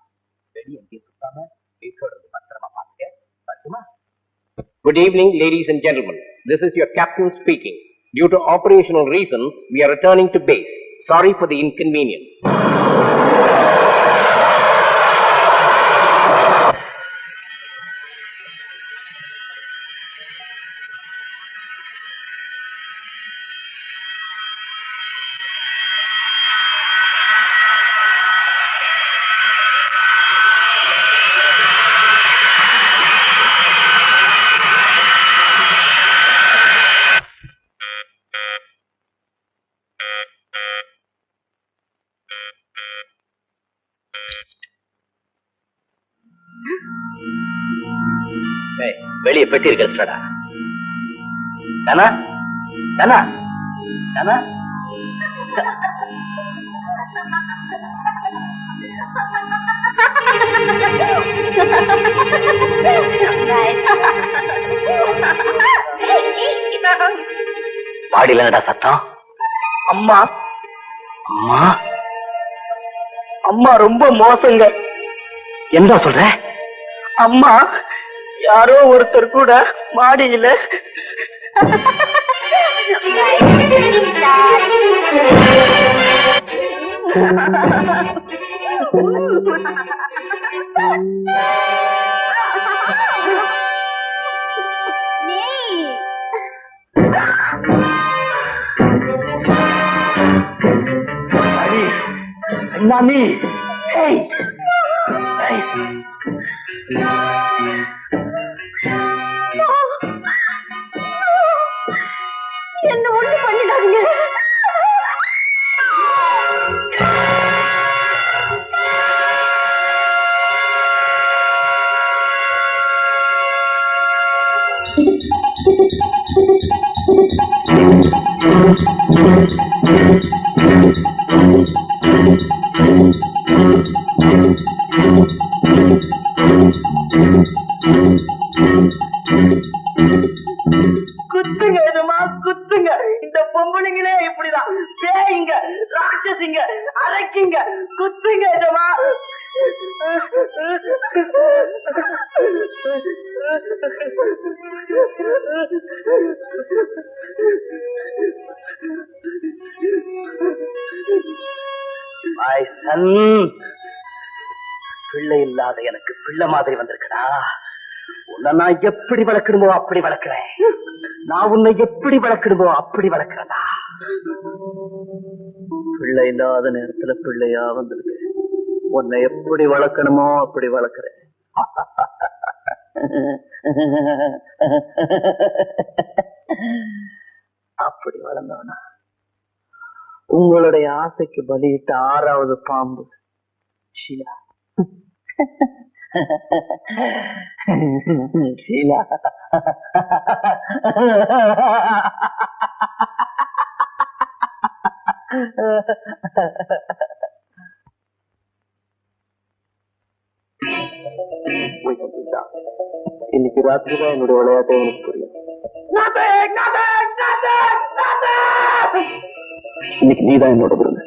வெளிய எங்கேயும் சுத்தாம வீட்டோட இருந்து பத்திரமா பாத்துக்க. பட்டுமா? Good evening, ladies and gentlemen. This is your captain speaking. Due to operational reasons, we are returning to base. Sorry for the inconvenience. வெளிய பெட்டி இருக்கா? தானா தானா தானா? பாடியில என்னடா சத்தம்? அம்மா அம்மா அம்மா ரொம்ப மோசங்க. என்ன சொல்ற? அம்மா யாரோ ஒருத்தர் கூட மாடியில நானி என்ன ஒண்ணு பண்ணிடாதீங்க. குத்துங்க எதுமா குத்துங்க. இந்த பொம்பளைங்களே இப்படிதான். பேய்ங்க, ராட்சசிங்க, அரைக்குங்க. குத்துங்க எதுமா. My son, பிள்ளை இல்லாத எனக்கு பிள்ளை மாதிரி வந்திருக்கடா. உன்னை நான் எப்படி வளர்க்கணுமோ அப்படி வளர்க்கிறேன். நான் உன்னை எப்படி வளர்க்கணுமோ அப்படி வளர்க்கிறேன்டா. பிள்ளை இல்லாத நேரத்துல பிள்ளையா வந்திருக்கு. உன்னை எப்படி வளர்க்கணுமோ அப்படி வளர்க்கிறேன். அப்படி வளர்ந்தவனா உங்களுடைய ஆசைக்கு பலியிட்ட 6வது பாம்பு ஷீலா. ஷீலா. இன்னைக்கு ராத்திரி தான் என்னுடைய விளையாட்டை எனக்கு புரியும். இன்னைக்கு நீதான் என்னோட விருது.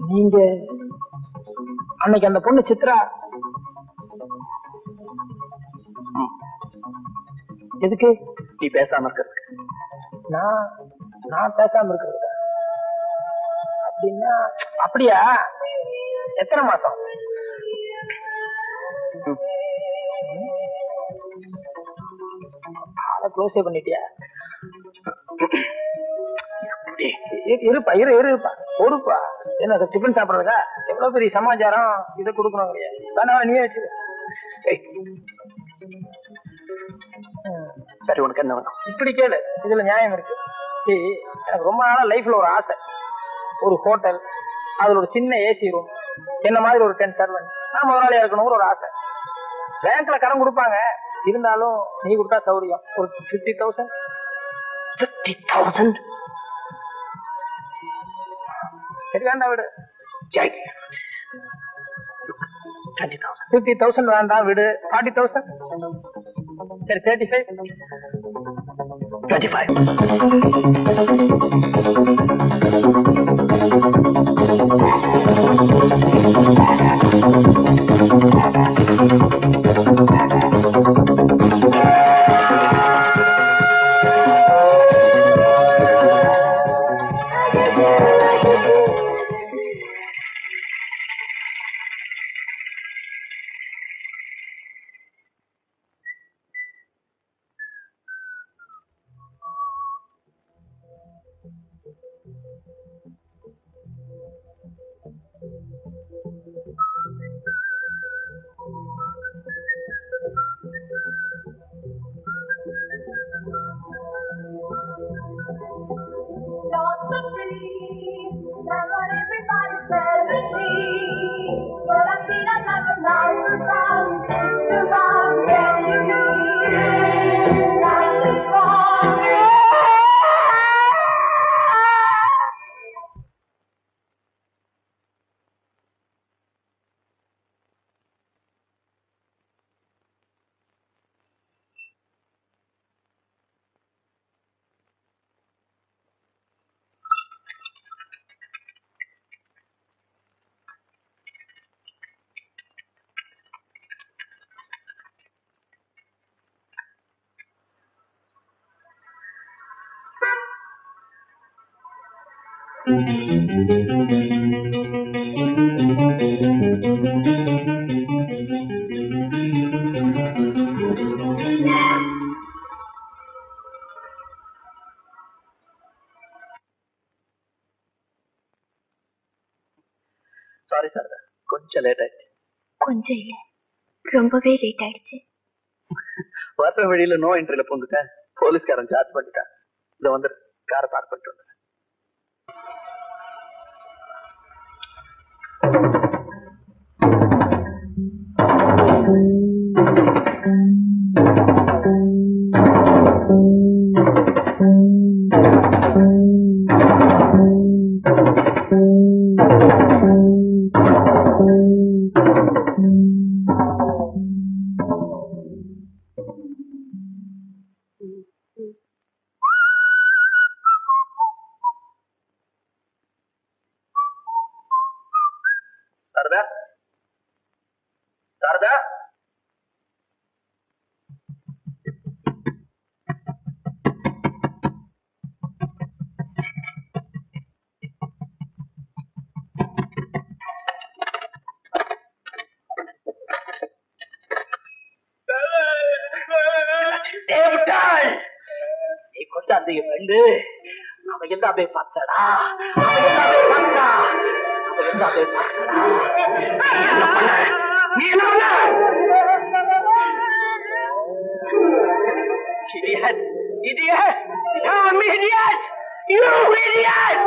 நீங்க அன்னைக்கு அந்த பொண்ணு சித்ரா எதுக்கு நீ பேசாம இருக்கிறது? நான் பேசாம இருக்கிறது அப்படின்னா அப்படியா? எத்தனை மாசம்? க்ளோஸே பண்ணிட்டியா? இருப்பா இருப்பா பொறுப்பா. என்ன டிஃபன் சாப்பிடுறதா? எவ்வளவு பெரிய சமாச்சாரம் இதை கொடுக்கணும் கிடையாது. வேணா நீயே வச்சு. சரி உனக்கு என்ன வேணும்? இப்படி கேளு, இதுல நியாயம் இருக்கு. சரி, எனக்கு ரொம்ப நாளா லைஃப்ல ஒரு ஆசை, ஒரு ஹோட்டல், அதுல ஒரு சின்ன ஏசி ரூம், என்ன மாதிரி ஒரு 10 சர்வன்ட், நான் முதலாளியா இருக்கணுங்கிற ஒரு ஆசை. பேங்க்ல கடன் கொடுப்பாங்க, இருந்தாலும் நீ கொடுத்தா சௌரியம். ஒரு 50,000. 50,000 சரி வேண்டாம் விடு. 50,000 வேண்டாம் விடு. 40,000 சரி. 35. 25. Everybody's better than me, but I feel like sorry Sarada, கொஞ்சம் லேட் ஆயிடுச்சு. கொஞ்சம் இல்ல, ரொம்பவே லேட் ஆயிடுச்சு. வர வழியில நோ என்ட்ரில பூந்துட்டேன். போலீஸ்காரன் சார்ஜ் பண்ணிட்டான். இதை வந்து காரை பார்க் பண்ணிட்டு வந்தேன். சாரதா, சாரதா, நீ கொண்டாந்து என் ஃப்ரெண்டு அவன் எல்லாமே பார்த்தாடா, அவன் எல்லாமே பார்த்தா, அவன் எல்லாமே பார்த்தாடா. நீ என்ன பண்ண? Idiot! Idiot! I'm idiot! You idiot!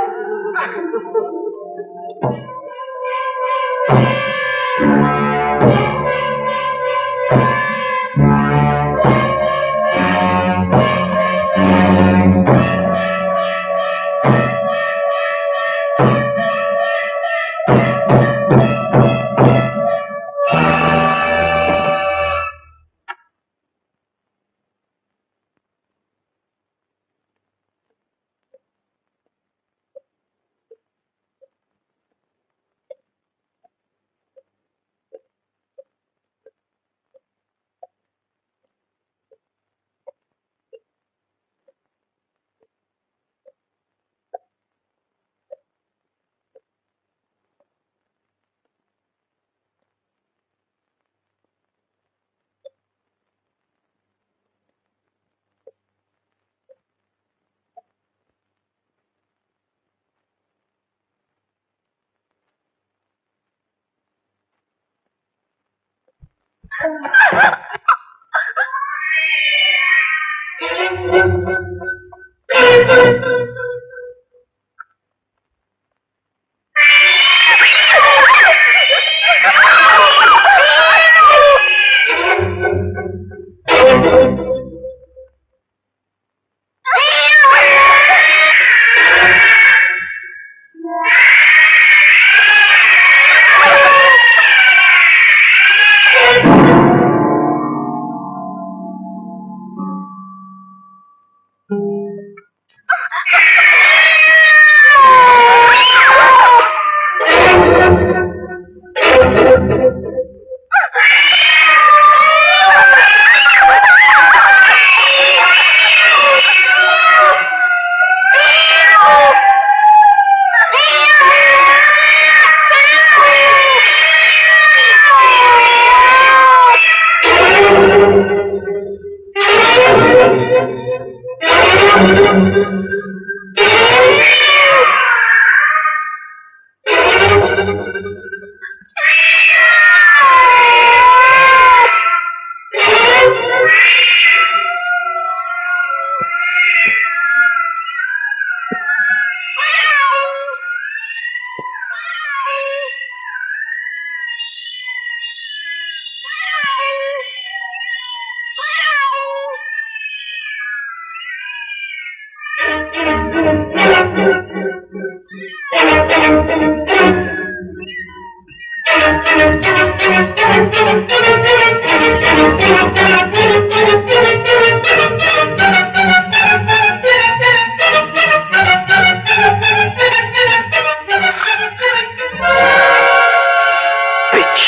Bitch.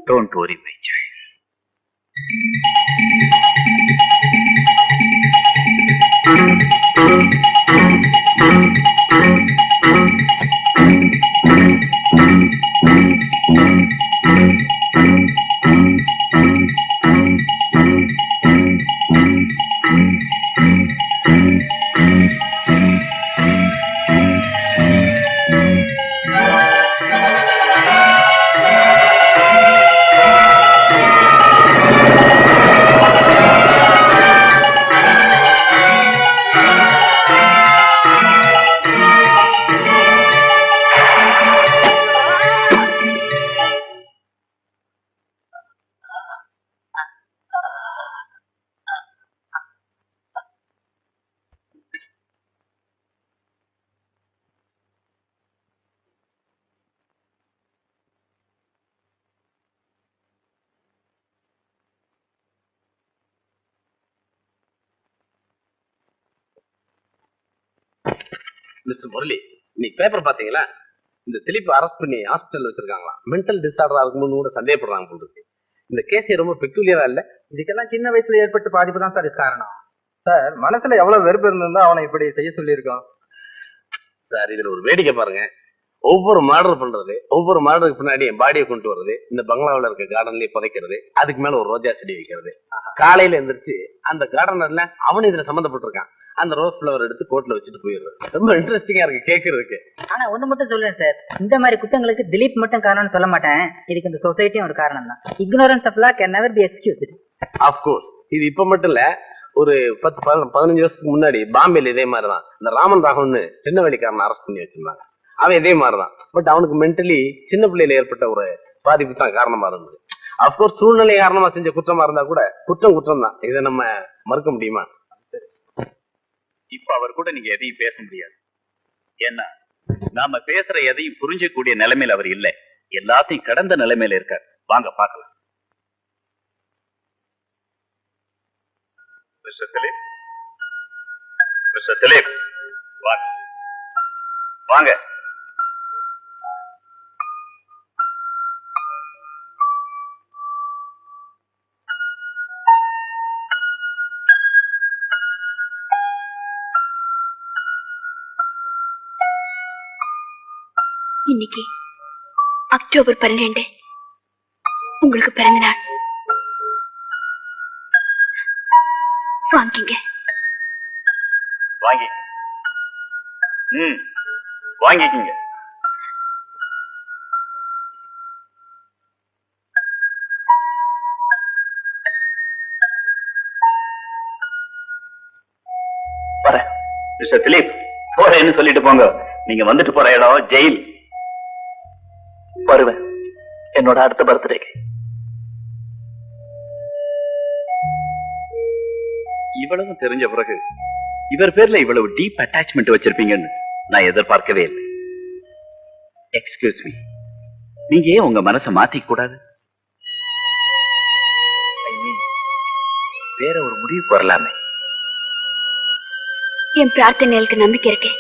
Don't worry, my child. Mister Murali, இன்னைக்கு பேப்பர் பாத்தீங்களா? இந்த திலீப் அரெஸ்ட் பண்ணி ஹாஸ்பிட்டல் வச்சிருக்காங்களா? மென்டல் டிசார்டரா இருக்கும்போது கூட சந்தேகப்படுறாங்க போல இருக்கு. இந்த கேஸ் ரொம்ப பெக்யூலியரா இல்ல? இதுக்கெல்லாம் சின்ன வயசுல ஏற்பட்ட பாதிப்பு தான் சார் காரணம். சார் மனசுல எவ்வளவு வெறுப்பு இருந்திருந்தா அவனை இப்படி செய்ய சொல்லியிருக்கான். சார் இதுல ஒரு வேடிக்கை பாருங்க. ஒவ்வொரு மர்டர் பண்றது, ஒவ்வொரு மர்டருக்கு பின்னாடி என் பாடியை கொண்டு வர்றது, இந்த பங்களாவில் இருக்க கார்டன்லயே புதைக்கிறது, அதுக்கு மேல ஒரு ரோஜா செடி வைக்கிறது. காலையில எந்திரிச்சு அந்த கார்டனர்ல அவனு இதுல சம்மந்தப்பட்டிருக்கான். அந்த ரோஸ் ஃபிளவர் எடுத்து கோட்ல வச்சுட்டு போயிடுறது. ரொம்ப இன்ட்ரெஸ்டிங்கா இருக்கு கேட்கறதுக்கு. ஆனா ஒண்ணு மட்டும் சொல்றேன் சார், இந்த மாதிரி குத்தங்களுக்கு திலீப் மட்டும் காரணம்னு சொல்ல மாட்டேன். இதுக்கு இந்த சொசைட்டியும் ஒரு காரணம் தான். Ignorance of law can never be excused. Of course. இது இப்ப மட்டும் இல்ல, ஒரு 10-15 வருஷத்துக்கு முன்னாடி பாம்பேல இதே மாதிரிதான் இந்த ராமன் ராகவன் சின்ன வழிக்காரன் அரெஸ்ட் பண்ணி வச்சிருந்தாங்க. அவன் இதே மாதிரிதான். பட் அவனுக்கு மென்டலி சின்ன பிள்ளையில ஏற்பட்ட ஒரு பாதிப்பு தான் காரணமா இருந்தது. அப்கோர்ஸ் சூழ்நிலை காரணமா செஞ்ச குற்றமா இருந்தா கூட குற்றம் தான். இதை நம்ம மறுக்க முடியுமா? இப்ப அவர் கூட நீங்க எதையும் பேச முடியாது. ஏன்னா நாம பேசுற எதையும் புரிஞ்சக்கூடிய நிலைமையில அவர் இல்லை. எல்லாத்தையும் கடந்த நிலைமையில இருக்கார். வாங்க பார்க்கலாம். மிஸ்டர் திலீப், மிஸ்டர் திலீப், வாங்க வாங்க. இன்னைக்கு அக்டோபர் 12 உங்களுக்கு பிறந்த நாள். வாங்கிங்க. வாங்கிக்கங்க. வாங்கிக்கங்க. வரேன். மிஸ்டர் திலீப், போறேன்னு சொல்லிட்டு போங்க. நீங்க வந்துட்டு போற இடம் ஜெயில். வருவேன் என்னோட அடுத்த பர்த்டேக்கு. இவ்வளவு தெரிஞ்ச பிறகு இவர் பேர்ல இவ்வளவு டீப் அட்டாச்மெண்ட் வச்சிருப்பீங்கன்னு நான் எதிர்பார்க்கவே இல்லை. எக்ஸ்கியூஸ் மீ, நீங்க ஏன் உங்க மனசை மாத்திக்க கூடாது? வேற ஒரு முடிவுக்கு வரலாமே. என் பிரார்த்தனைகளுக்கு நம்பிக்கை இருக்கு.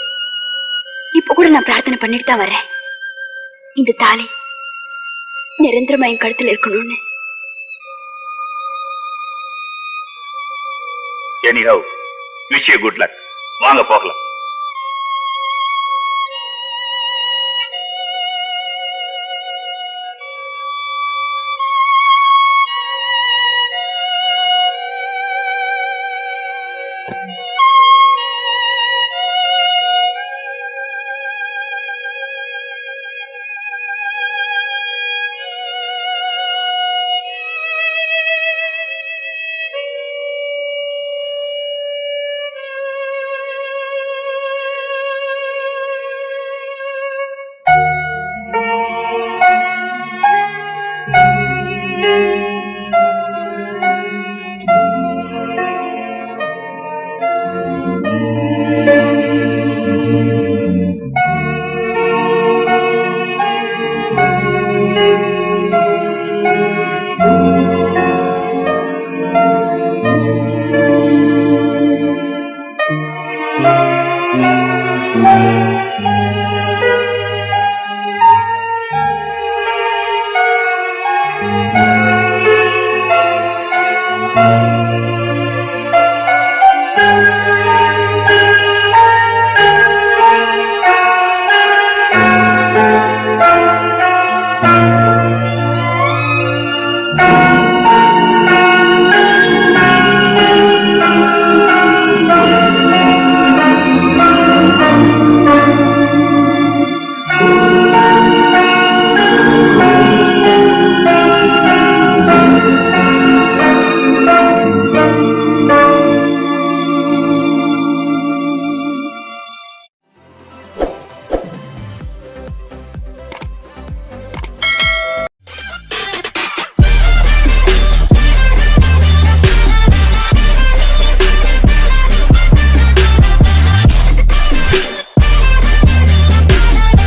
இப்ப கூட நான் பிரார்த்தனை பண்ணிட்டு தான் வரேன். இந்த தாலி நிரந்தரமா என் கழுத்துல இருக்கணும்னு. Anyhow, wish you good luck. வாங்க போகலாம். Thank you.